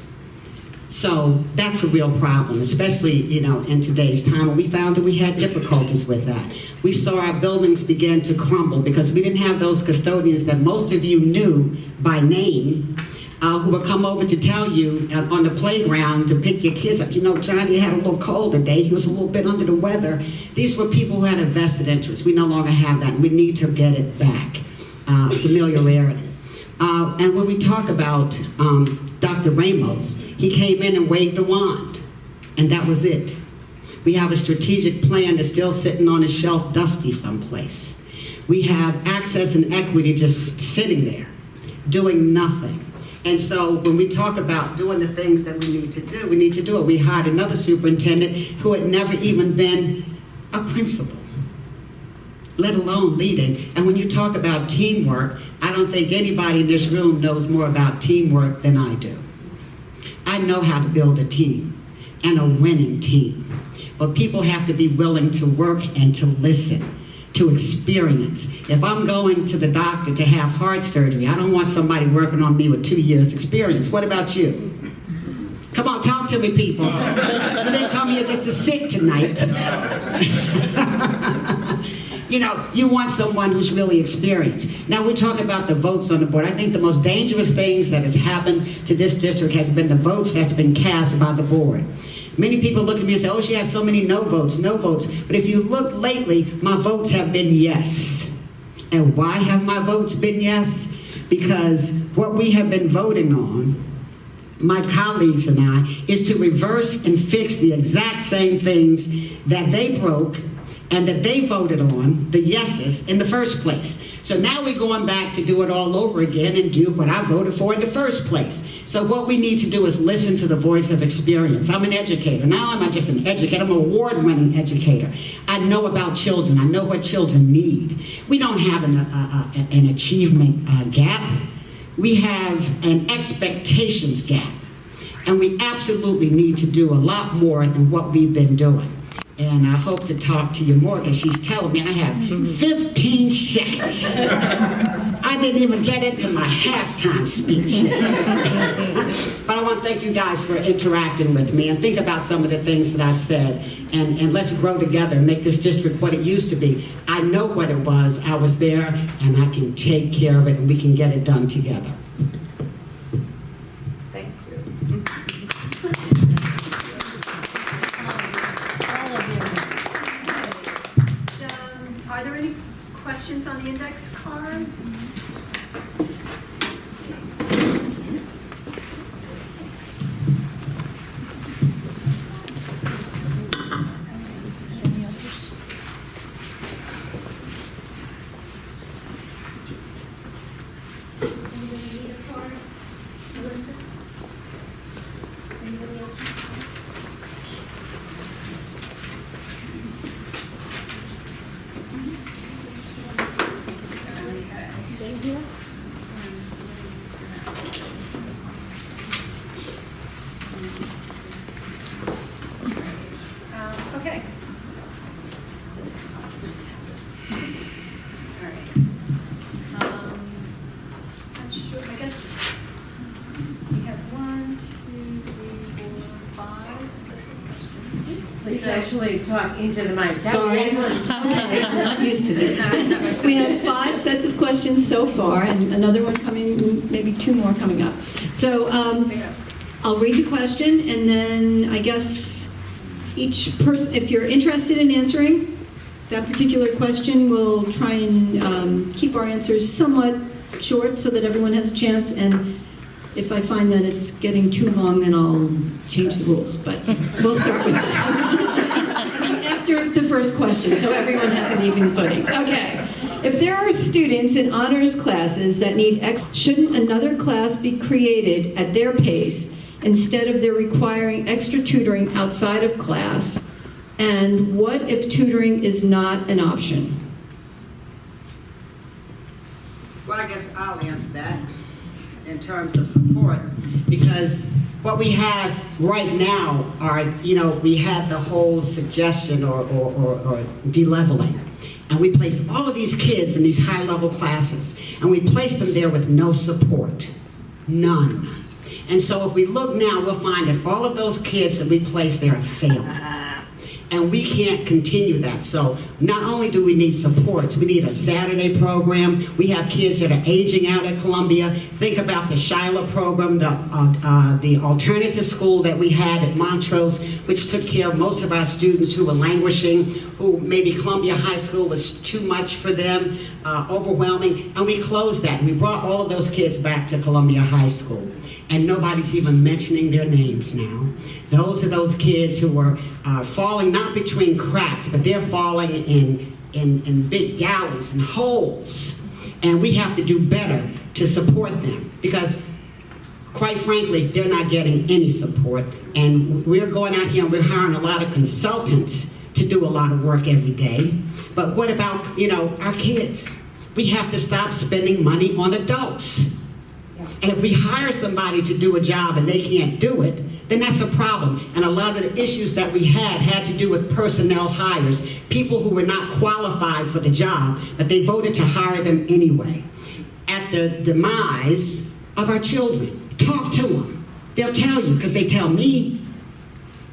So that's a real problem, especially, in today's time, when we found that we had difficulties with that. We saw our buildings begin to crumble because we didn't have those custodians that most of you knew by name, who would come over to tell you on the playground to pick your kids up. Johnny had a little cold today. He was a little bit under the weather. These were people who had a vested interest. We no longer have that, and we need to get it back, familiarity. And when we talk about Dr. Ramos, he came in and waved a wand, and that was it. We have a strategic plan that's still sitting on a shelf dusty someplace. We have access and equity just sitting there, doing nothing. And so when we talk about doing the things that we need to do, we need to do it. We hired another superintendent who had never even been a principal, let alone leading. And when you talk about teamwork, I don't think anybody in this room knows more about teamwork than I do. I know how to build a team, and a winning team. But people have to be willing to work and to listen, to experience. If I'm going to the doctor to have heart surgery, I don't want somebody working on me with 2 years experience. What about you? Come on, talk to me, people. You didn't come here just to sit tonight. You know, you want someone who's really experienced. Now, we talk about the votes on the board. I think the most dangerous things that has happened to this district has been the votes that's been cast by the board. Many people look at me and say, oh, she has so many no votes, no votes. But if you look lately, my votes have been yes. And why have my votes been yes? Because what we have been voting on, my colleagues and I, is to reverse and fix the exact same things that they broke and that they voted on, the yeses, in the first place. So now we're going back to do it all over again and do what I voted for in the first place. So what we need to do is listen to the voice of experience. I'm an educator. Now I'm not just an educator, I'm an award-winning educator. I know about children. I know what children need. We don't have an achievement gap. We have an expectations gap. And we absolutely need to do a lot more than what we've been doing. And I hope to talk to you more because she's telling me I have 15 seconds. I didn't even get into my halftime speech. But I want to thank you guys for interacting with me and think about some of the things that I've said. And let's grow together and make this district what it used to be. I know what it was. I was there and I can take care of it and we can get it done together. Thank you. Are there any questions on the index cards? Okay. All right. Not sure, I guess we have 1, 2, 3, 4, 5 sets of questions. Please actually talk into the mic. Sorry, I'm not used to this. We have 5 sets of questions so far, and another one coming, maybe 2 more coming up. So I'll read the question, and then I guess each person, if you're interested in answering that particular question, we'll try and keep our answers somewhat short so that everyone has a chance. And if I find that it's getting too long, then I'll change the rules. But we'll start with that after the first question, so everyone has an even footing. Okay. If there are students in honors classes that need shouldn't another class be created at their pace instead of their requiring extra tutoring outside of class? And what if tutoring is not an option? Well, I guess I'll answer that in terms of support, because what we have right now are, you know, we have the whole suggestion or de-leveling. And we place all of these kids in these high-level classes, and we place them there with no support, none. And so if we look now, we'll find that all of those kids that we place there are failing. And we can't continue that. So not only do we need supports, we need a Saturday program. We have kids that are aging out at Columbia. Think about the Shiloh program, the alternative school that we had at Montrose, which took care of most of our students who were languishing, who maybe Columbia High School was too much for them, overwhelming. And we closed that. We brought all of those kids back to Columbia High School. and nobody's even mentioning their names now. Those are those kids who are falling not between cracks, but they're falling in big galleys and holes. And we have to do better to support them because, quite frankly, they're not getting any support. And we're going out here and we're hiring a lot of consultants to do a lot of work every day. But what about, our kids? We have to stop spending money on adults. And if we hire somebody to do a job and they can't do it, then that's a problem. And a lot of the issues that we had to do with personnel hires, people who were not qualified for the job, but they voted to hire them anyway. At the demise of our children, talk to them. They'll tell you, because they tell me.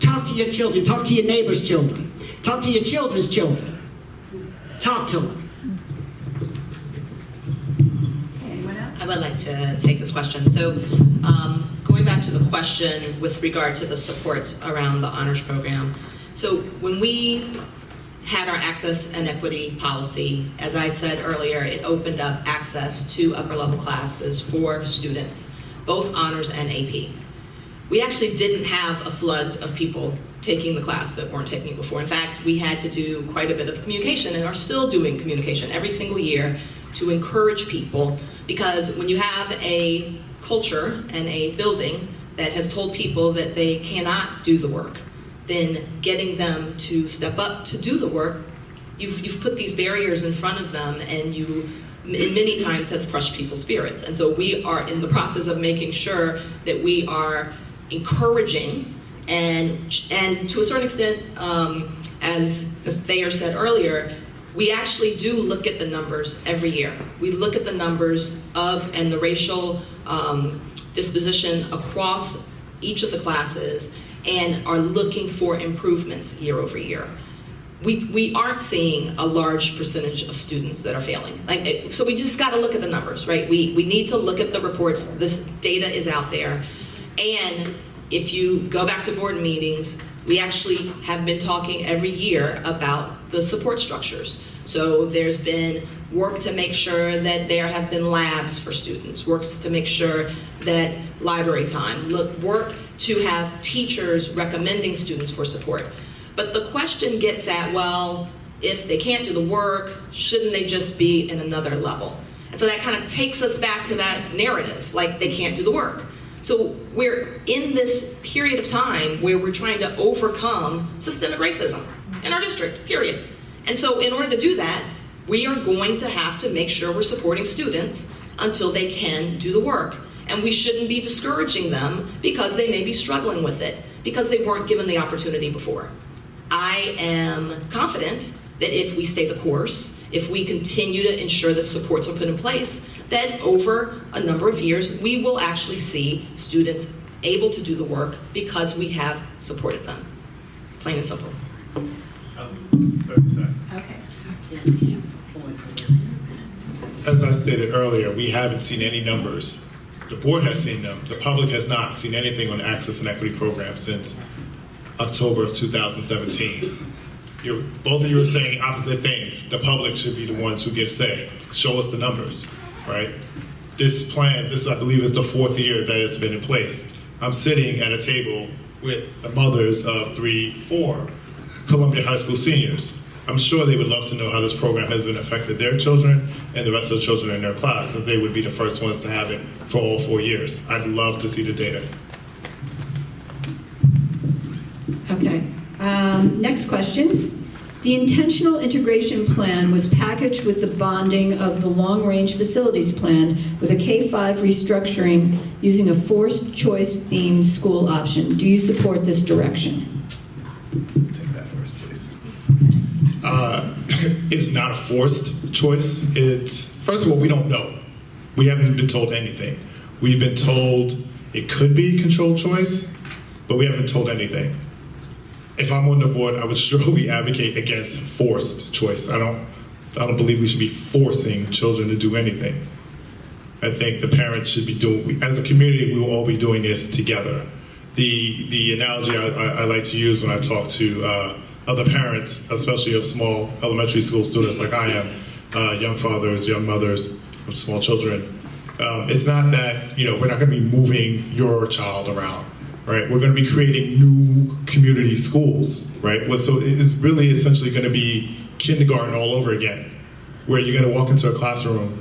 Talk to your children, talk to your neighbor's children, talk to your children's children. Talk to them. Anyone else? I would like to take this question. So going back to the question with regard to the supports around the honors program. So when we had our access and equity policy, as I said earlier, it opened up access to upper level classes for students, both honors and AP. We actually didn't have a flood of people taking the class that weren't taking it before. In fact, we had to do quite a bit of communication and are still doing communication every single year to encourage people, because when you have a culture and a building that has told people that they cannot do the work, then getting them to step up to do the work, you've put these barriers in front of them, and you many times have crushed people's spirits. And so we are in the process of making sure that we are encouraging and to a certain extent, as Thayer said earlier, we actually do look at the numbers every year. We look at the numbers of and the racial disposition across each of the classes and are looking for improvements year over year. We aren't seeing a large percentage of students that are failing. So we just got to look at the numbers, right? We need to look at the reports. This data is out there. And if you go back to board meetings, we actually have been talking every year about the support structures. So there's been work to make sure that there have been labs for students, works to make sure that library time, work to have teachers recommending students for support. But the question gets at, well, if they can't do the work, shouldn't they just be in another level? And so that kind of takes us back to that narrative, like they can't do the work. So we're in this period of time where we're trying to overcome systemic racism in our district, period. And so in order to do that, we are going to have to make sure we're supporting students until they can do the work. And we shouldn't be discouraging them because they may be struggling with it, because they weren't given the opportunity before. I am confident that if we stay the course, if we continue to ensure that supports are put in place, that over a number of years, we will actually see students able to do the work because we have supported them. Plain and simple. 30 seconds. Okay. As I stated earlier, we haven't seen any numbers. The board has seen them. The public has not seen anything on the Access and Equity Program since October of 2017. Both of you are saying opposite things. The public should be the ones who get a say. Show us the numbers, right? This plan, I believe, is the 4th year that it's been in place. I'm sitting at a table with the mothers of 4 Columbia High School seniors. I'm sure they would love to know how this program has been affected their children and the rest of the children in their class, and they would be the first ones to have it for all 4 years. I'd love to see the data. Okay. Next question. The intentional integration plan was packaged with the bonding of the long-range facilities plan with a K-5 restructuring using a forced choice themed school option. Do you support this direction? Take that first, please. It's not a forced choice. It's, first of all, we don't know. We haven't been told anything. We've been told it could be controlled choice, but we haven't been told anything. If I'm on the board, I would strongly advocate against forced choice. I don't believe we should be forcing children to do anything. I think the parents should be doing, as a community, we will all be doing this together. The analogy I like to use when I talk to other parents, especially of small elementary school students like I am, young fathers, young mothers of small children, It's not that, we're not going to be moving your child around, right? We're going to be creating new community schools, right? So it's really essentially going to be kindergarten all over again, where you're going to walk into a classroom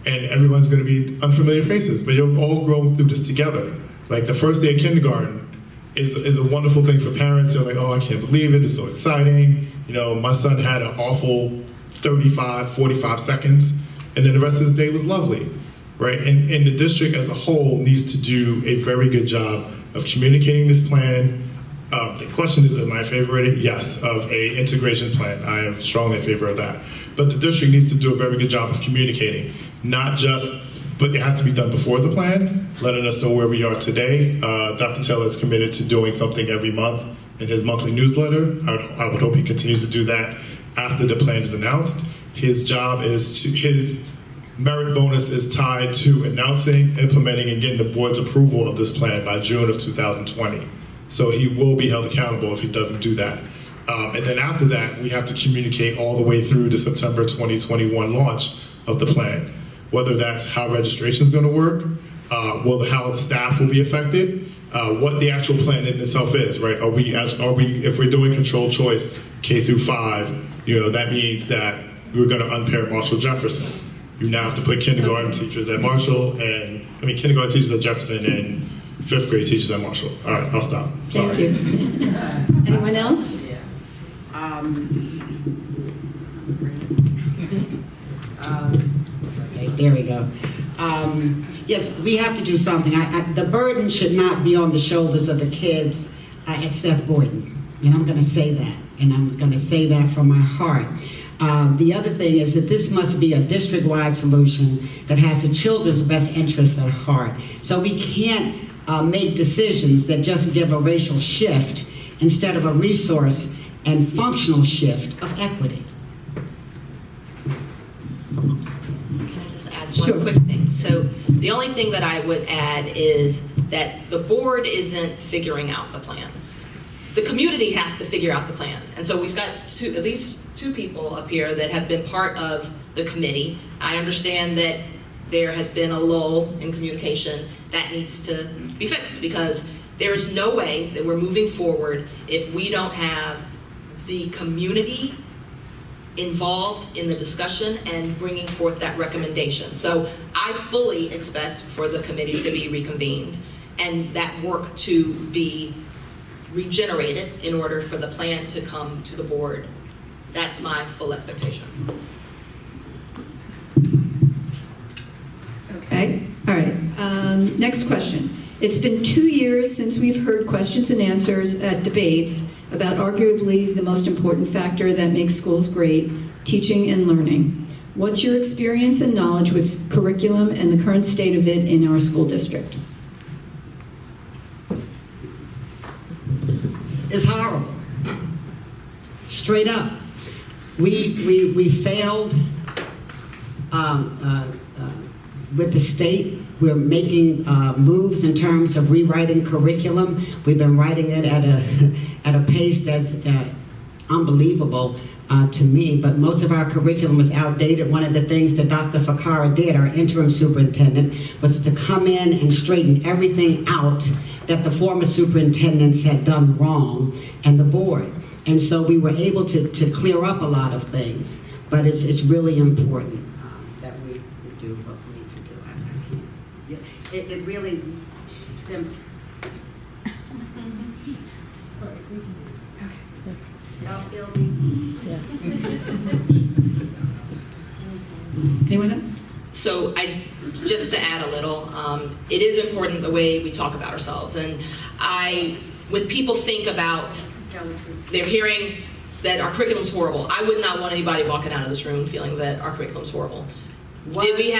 and everyone's going to be unfamiliar faces, but you'll all grow through this together. Like the first day of kindergarten is a wonderful thing for parents. They're like, oh, I can't believe it, it's so exciting. My son had an awful 35, 45 seconds, and then the rest of his day was lovely, right? And the district as a whole needs to do a very good job of communicating this plan. The question is, am I in favor of it? Yes, of a integration plan. I am strongly in favor of that. But the district needs to do a very good job of communicating, but it has to be done before the plan, letting us know where we are today. Dr. Taylor is committed to doing something every month in his monthly newsletter. I would hope he continues to do that after the plan is announced. His merit bonus is tied to announcing, implementing, and getting the board's approval of this plan by June of 2020. So he will be held accountable if he doesn't do that. And then after that, we have to communicate all the way through the September 2021 launch of the plan. Whether that's how registration is going to work, how staff will be affected, what the actual plan in itself is, right? If we're doing controlled choice K through 5, that means that we're going to unpair Marshall Jefferson. You now have to put kindergarten teachers at Marshall, kindergarten teachers at Jefferson and 5th grade teachers at Marshall. All right, I'll stop. Sorry. Thank you. Anyone else? Okay, there we go. Yes, we have to do something. The burden should not be on the shoulders of the kids except Gordon. And I'm going to say that. And I'm going to say that from my heart. The other thing is that this must be a district-wide solution that has the children's best interests at heart. So we can't make decisions that just give a racial shift instead of a resource and functional shift of equity. Can I just add one quick thing? So the only thing that I would add is that the board isn't figuring out the plan. The community has to figure out the plan. And so we've got at least two people up here that have been part of the committee. I understand that there has been a lull in communication that needs to be fixed, because there is no way that we're moving forward if we don't have the community involved in the discussion and bringing forth that recommendation. So I fully expect for the committee to be reconvened and that work to be regenerated in order for the plan to come to the board. That's my full expectation. Okay, all right. Next question. It's been 2 years since we've heard questions and answers at debates about arguably the most important factor that makes schools great, teaching and learning. What's your experience and knowledge with curriculum and the current state of it in our school district? It's horrible. Straight up. We failed with the state. We're making moves in terms of rewriting curriculum. We've been writing it at a pace that's unbelievable to me, but most of our curriculum was outdated. One of the things that Dr. Fakara did, our interim superintendent, was to come in and straighten everything out that the former superintendents had done wrong, and the board. And so we were able to clear up a lot of things, but it's really important that we do what we need to do. It really, simple. Y'all feel me? Anyone else? So just to add a little, it is important the way we talk about ourselves. And when people think about, they're hearing that our curriculum's horrible. I would not want anybody walking out of this room feeling that our curriculum's horrible. Did we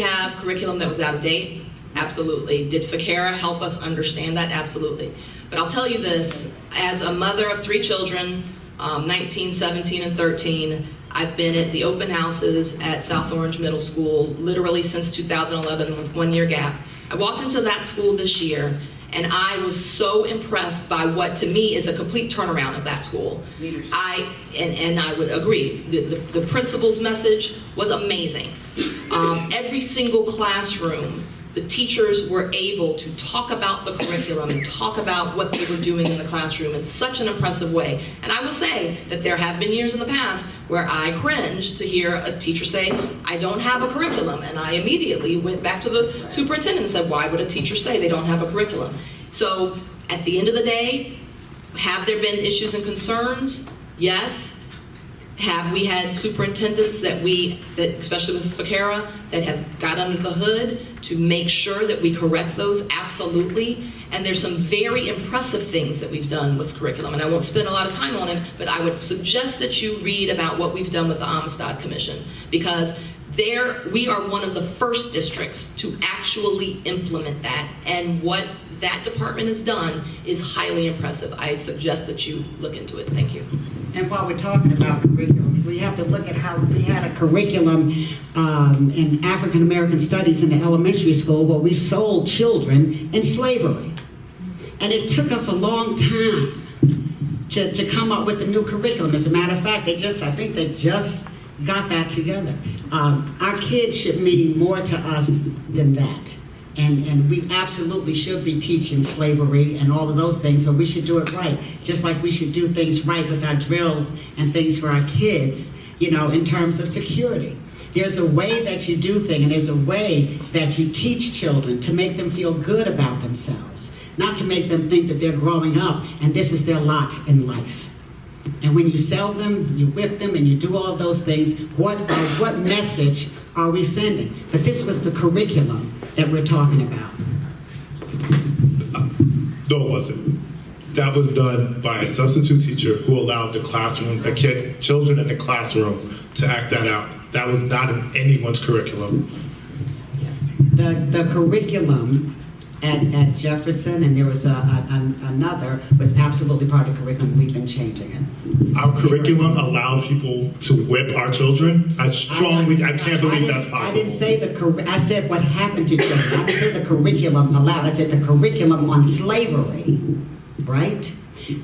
have curriculum that was out of date? Absolutely. Did Fakara help us understand that? Absolutely. But I'll tell you this, as a mother of 3 children, 19, 17, and 13, I've been at the open houses at South Orange Middle School literally since 2011 with 1 year gap. I walked into that school this year and I was so impressed by what to me is a complete turnaround of that school. And I would agree, the principal's message was amazing. Every single classroom, the teachers were able to talk about the curriculum and talk about what they were doing in the classroom in such an impressive way. And I will say that there have been years in the past where I cringed to hear a teacher say, I don't have a curriculum. And I immediately went back to the superintendent and said, why would a teacher say they don't have a curriculum? So at the end of the day, have there been issues and concerns? Yes. Have we had superintendents that especially with FACARA, that have got under the hood to make sure that we correct those? Absolutely. And there's some very impressive things that we've done with curriculum, and I won't spend a lot of time on it, but I would suggest that you read about what we've done with the Amistad Commission, because we are one of the first districts to actually implement that, and what that department has done is highly impressive. I suggest that you look into it. Thank you. And while we're talking about curriculum, we have to look at how we had a curriculum in African American studies in the elementary school where we sold children in slavery. And it took us a long time to come up with a new curriculum. As a matter of fact, I think they just got that together. Our kids should mean more to us than that. And we absolutely should be teaching slavery and all of those things, but we should do it right. Just like we should do things right with our drills and things for our kids, in terms of security. There's a way that you do things, and there's a way that you teach children to make them feel good about themselves, not to make them think that they're growing up and this is their lot in life. And when you sell them, you whip them, and you do all those things, what message are we sending? But this was the curriculum that we're talking about. No, it wasn't. That was done by a substitute teacher who allowed children in the classroom to act that out. That was not in anyone's curriculum. The curriculum at Jefferson, and there was another, was absolutely part of the curriculum. We've been changing it. Our curriculum allowed people to whip our children. I can't believe that's possible. I didn't say I said what happened to children. I didn't say the curriculum allowed. I said the curriculum on slavery, right?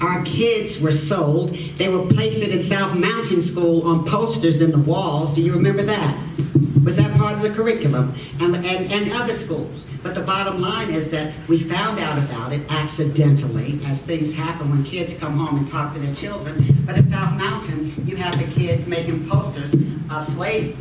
Our kids were sold. They were placed in South Mountain School on posters in the walls. Do you remember that? Was that part of the curriculum? And other schools. But the bottom line is that we found out about it accidentally, as things happen when kids come home and talk to their children. But at South Mountain, you have the kids making posters of slaves,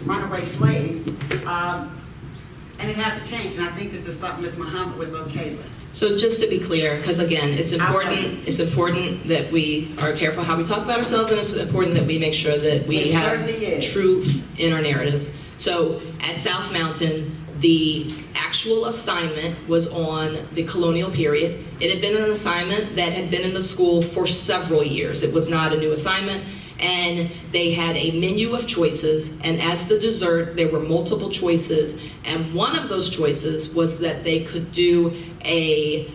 runaway slaves, and it had to change. And I think this is something Ms. Muhammad was okay with. So just to be clear, because again, it's important that we are careful how we talk about ourselves, and it's important that we make sure that we have truth in our narratives. So at South Mountain, the actual assignment was on the colonial period. It had been an assignment that had been in the school for several years. It was not a new assignment. And they had a menu of choices, and as the dessert, there were multiple choices, and one of those choices was that they could do a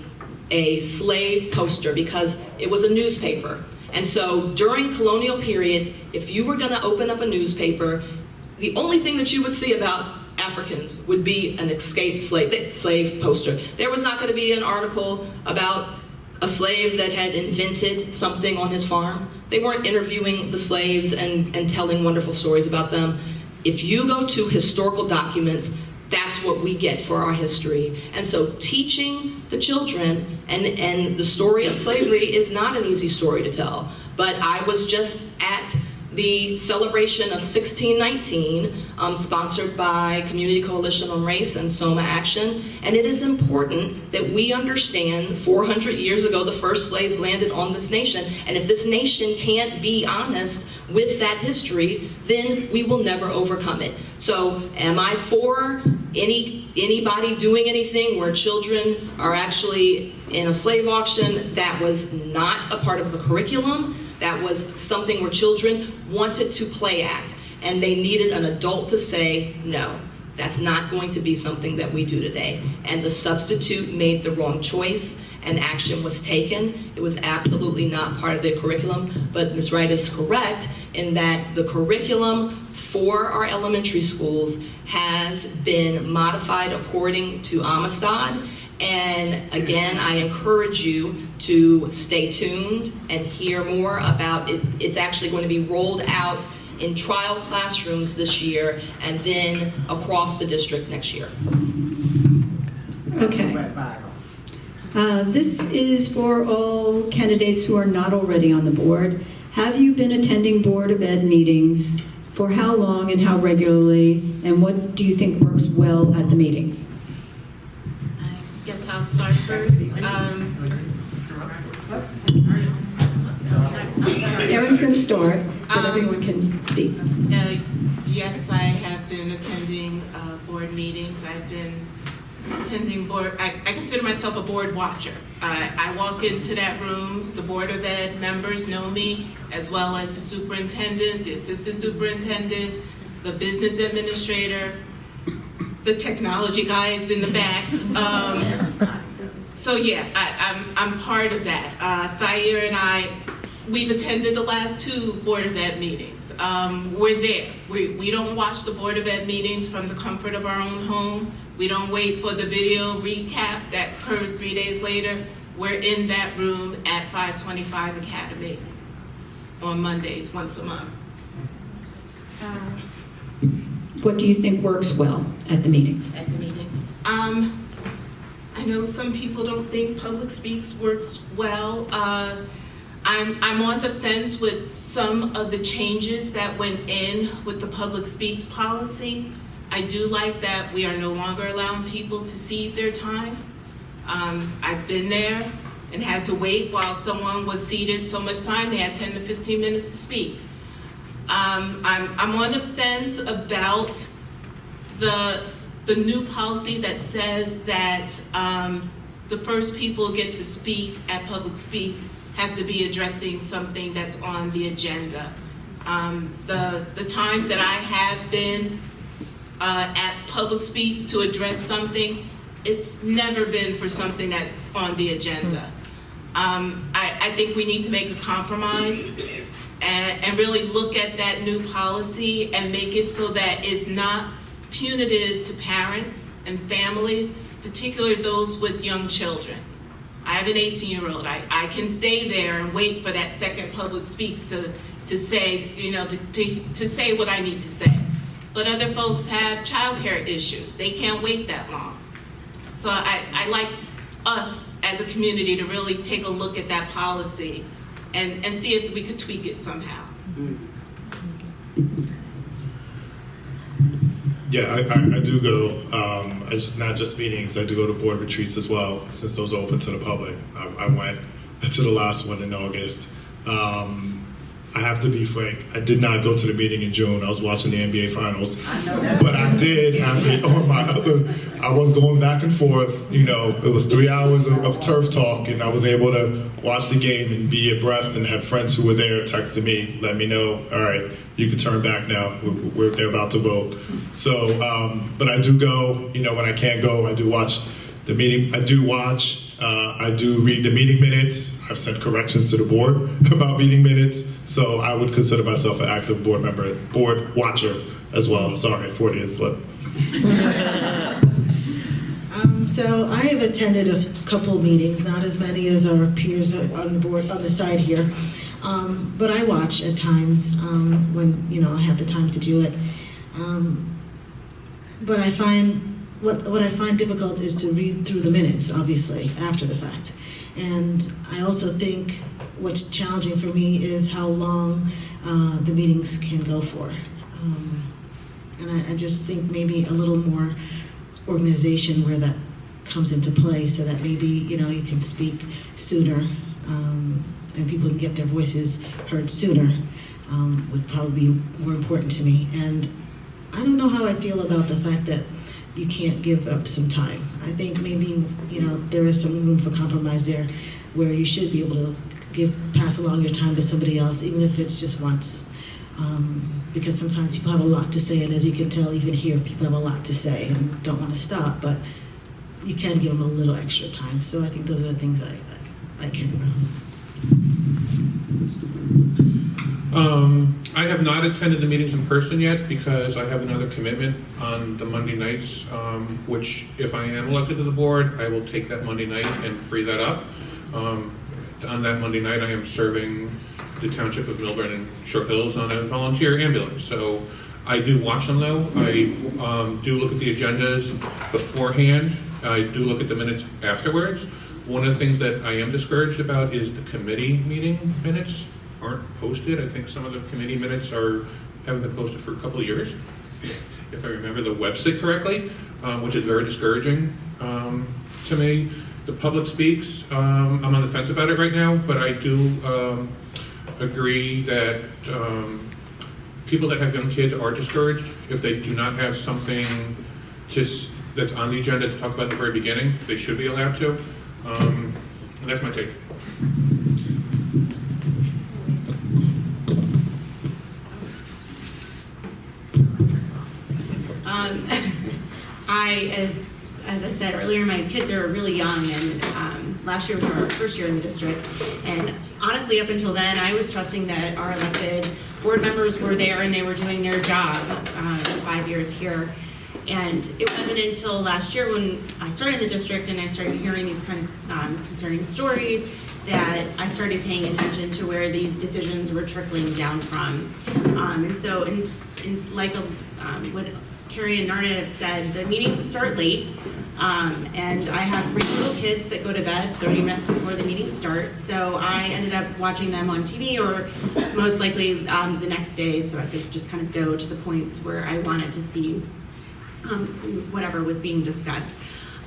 slave poster, because it was a newspaper. And so during colonial period, if you were gonna open up a newspaper, the only thing that you would see about Africans would be an escaped slave poster. There was not gonna be an article about a slave that had invented something on his farm. They weren't interviewing the slaves and telling wonderful stories about them. If you go to historical documents, that's what we get for our history. And so teaching the children and the story of slavery is not an easy story to tell. But I was just at the celebration of 1619, sponsored by Community Coalition on Race and Soma Action. And it is important that we understand 400 years ago, the first slaves landed on this nation. And if this nation can't be honest with that history, then we will never overcome it. So am I for anybody doing anything where children are actually in a slave auction? That was not a part of the curriculum. That was something where children wanted to play act, and they needed an adult to say, no, that's not going to be something that we do today. And the substitute made the wrong choice, and action was taken. It was absolutely not part of the curriculum, but Ms. Wright is correct in that the curriculum for our elementary schools has been modified according to Amistad. And again, I encourage you to stay tuned and hear more about it. It's actually going to be rolled out in trial classrooms this year, and then across the district next year. Okay. This is for all candidates who are not already on the board. Have you been attending Board of Ed meetings? For how long and how regularly? And what do you think works well at the meetings? I guess I'll start first. Erin's going to start, but everyone can speak. Yes, I have been attending board meetings. I've been attending board, I consider myself a board watcher. I walk into that room, the Board of Ed members know me, as well as the superintendents, the assistant superintendents, the business administrator, the technology guys in the back. So yeah, I'm part of that. Thayer and I, we've attended the last 2 Board of Ed meetings. We're there. We don't watch the Board of Ed meetings from the comfort of our own home. We don't wait for the video recap that occurs 3 days later. We're in that room at 525 Academy on Mondays, once a month. What do you think works well at the meetings? At the meetings. I know some people don't think public speaks works well. I'm on the fence with some of the changes that went in with the public speaks policy. I do like that we are no longer allowing people to cede their time. I've been there and had to wait while someone was seated so much time, they had 10 to 15 minutes to speak. I'm on the fence about the new policy that says that the first people get to speak at public speaks have to be addressing something that's on the agenda. The times that I have been at public speaks to address something, it's never been for something that's on the agenda. I think we need to make a compromise and really look at that new policy and make it so that it's not punitive to parents and families, particularly those with young children. I have an 18-year-old. I can stay there and wait for that second public speaks to say, you know, to say what I need to say. But other folks have childcare issues. They can't wait that long. So I like us as a community to really take a look at that policy and see if we could tweak it somehow. Yeah, I do go, not just meetings, I do go to board retreats as well, since those are open to the public. I went to the last one in August. I have to be frank, I did not go to the meeting in June. I was watching the NBA Finals. But I did have it on my other, I was going back and forth, you know, it was 3 hours of turf talk, and I was able to watch the game and be abreast, and had friends who were there texting me, let me know, all right, you can turn back now, they're about to vote. So, but I do go, you know, when I can't go, I do watch the meeting, I do read the meeting minutes. I've sent corrections to the board about meeting minutes. So I would consider myself an active board member, board watcher as well. Sorry, 40 slip. So I have attended a couple meetings, not as many as our peers on the board, on the side here. But I watch at times when, you know, I have the time to do it. But I find, what I find difficult is to read through the minutes, obviously, after the fact. And I also think what's challenging for me is how long the meetings can go for. And I just think maybe a little more organization where that comes into play, so that maybe, you know, you can speak sooner and people can get their voices heard sooner would probably be more important to me. And I don't know how I feel about the fact that you can't give up some time. I think maybe, you know, there is some room for compromise there, where you should be able to pass along your time to somebody else, even if it's just once. Because sometimes people have a lot to say, and as you can tell, even here, people have a lot to say and don't want to stop, but you can give them a little extra time. So I think those are the things I care about. I have not attended the meetings in person yet because I have another commitment on the Monday nights, which if I am elected to the board, I will take that Monday night and free that up. On that Monday night, I am serving the township of Milburn and Short Hills on a volunteer ambulance. So I do watch them though. I do look at the agendas beforehand. I do look at the minutes afterwards. One of the things that I am discouraged about is the committee meeting minutes aren't posted. I think some of the committee minutes haven't been posted for a couple of years, if I remember the website correctly, which is very discouraging to me. The public speaks, I'm on the fence about it right now, but I do agree that people that have young kids are discouraged if they do not have something that's on the agenda to talk about at the very beginning. They should be allowed to. And that's my take. As I said earlier, my kids are really young, and last year was our first year in the district. And honestly, up until then, I was trusting that our elected board members were there and they were doing their job. 5 years here, and it wasn't until last year when I started in the district and I started hearing these kind of concerning stories that I started paying attention to where these decisions were trickling down from. And so, like what Carrie and Narda have said, the meetings start late, and I have 3 little kids that go to bed 30 minutes before the meetings start, so I ended up watching them on TV or most likely the next day, so I could just kind of go to the points where I wanted to see whatever was being discussed.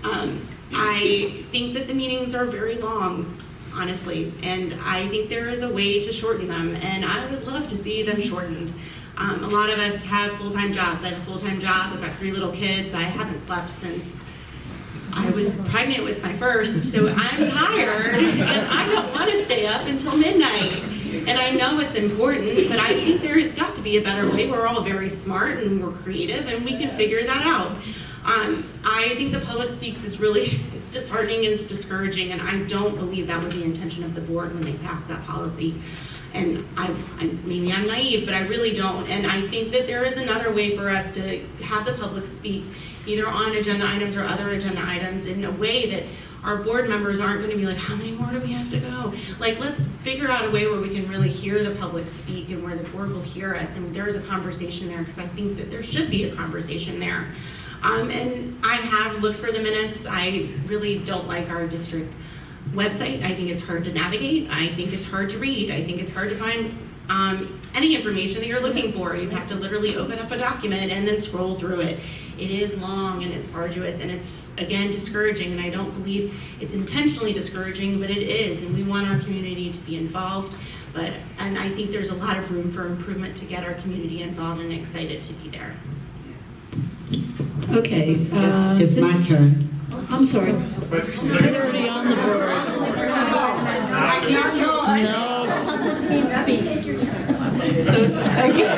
I think that the meetings are very long, honestly, and I think there is a way to shorten them, and I would love to see them shortened. A lot of us have full-time jobs. I have a full-time job. I've got 3 little kids. I haven't slept since I was pregnant with my first, so I'm tired, and I don't want to stay up until midnight. And I know it's important, but I think there has got to be a better way. We're all very smart and we're creative, and we can figure that out. I think the public speaks is really, it's disheartening and it's discouraging, and I don't believe that was the intention of the board when they passed that policy. And maybe I'm naive, but I really don't. And I think that there is another way for us to have the public speak, either on agenda items or other agenda items, in a way that our board members aren't going to be like, how many more do we have to go? Like, let's figure out a way where we can really hear the public speak and where the board will hear us. And there is a conversation there, because I think that there should be a conversation there. And I have looked for the minutes. I really don't like our district website. I think it's hard to navigate. I think it's hard to read. I think it's hard to find any information that you're looking for. You have to literally open up a document and then scroll through it. It is long and it's arduous and it's, again, discouraging, and I don't believe it's intentionally discouraging, but it is, and we want our community to be involved. And I think there's a lot of room for improvement to get our community involved and excited to be there. Okay. It's my turn. I'm sorry. You're already on the board. No. Public can't speak. Okay.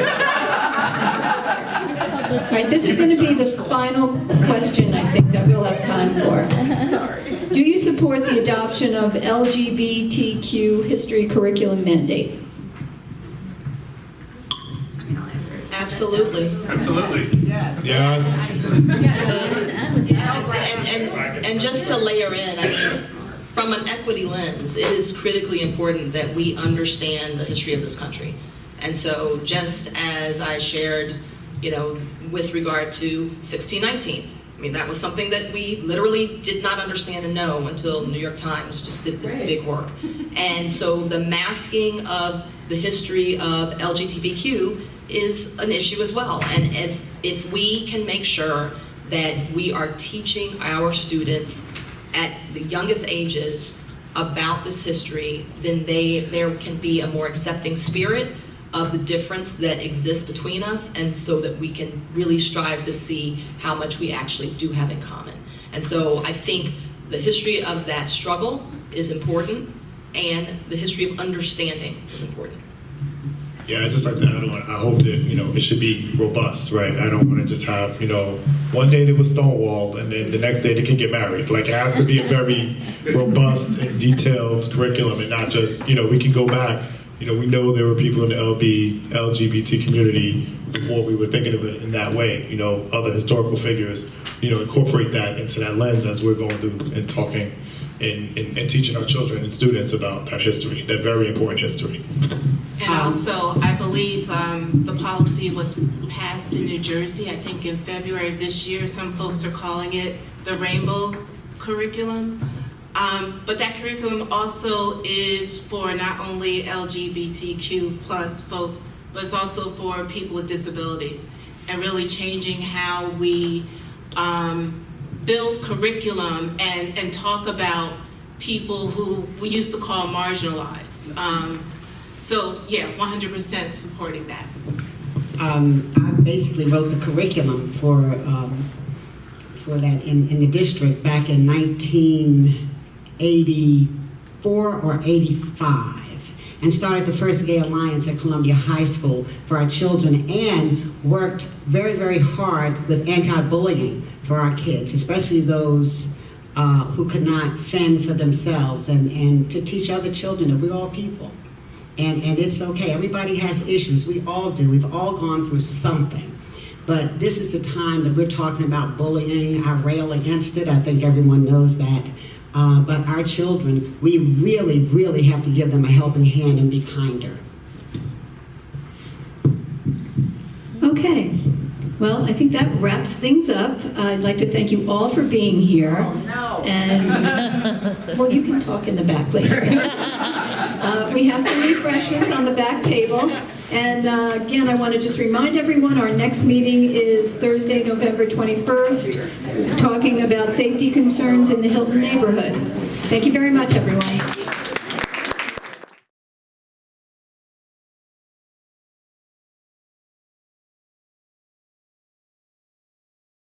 All right, this is going to be the final question, I think, that we'll have time for. Sorry. Do you support the adoption of LGBTQ history curriculum mandate? Absolutely. Absolutely. Yes. And just to layer in, I mean, from an equity lens, it is critically important that we understand the history of this country. And so just as I shared, with regard to 1619, I mean, that was something that we literally did not understand and know until New York Times just did this big work. And so the masking of the history of LGBTQ is an issue as well. And if we can make sure that we are teaching our students at the youngest ages about this history, then there can be a more accepting spirit of the difference that exists between us, and so that we can really strive to see how much we actually do have in common. And so I think the history of that struggle is important, and the history of understanding is important. Yeah, I'd just like to add on, I hope that, it should be robust, right? I don't want to just have, one day they were stonewalled and then the next day they can get married. Like, it has to be a very robust and detailed curriculum, and not just, we can go back. We know there were people in the LGBT community before we were thinking of it in that way. Other historical figures, incorporate that into that lens as we're going through and talking and teaching our children and students about that history, that very important history. And also, I believe the policy was passed in New Jersey, I think in February of this year. Some folks are calling it the rainbow curriculum. But that curriculum also is for not only LGBTQ plus folks, but it's also for people with disabilities, and really changing how we build curriculum and talk about people who we used to call marginalized. So yeah, 100% supporting that. I basically wrote the curriculum for that in the district back in 1984 or 85, and started the First Gay Alliance at Columbia High School for our children, and worked very, very hard with anti-bullying for our kids, especially those who could not fend for themselves, and to teach other children that we're all people. And it's okay. Everybody has issues. We all do. We've all gone through something. But this is the time that we're talking about bullying. I rail against it. I think everyone knows that. But our children, we really, really have to give them a helping hand and be kinder. Okay. Well, I think that wraps things up. I'd like to thank you all for being here. Oh, no. And, well, you can talk in the back later. We have some refreshments on the back table. And again, I want to just remind everyone, our next meeting is Thursday, November 21st, talking about safety concerns in the Hilton neighborhood. Thank you very much, everyone.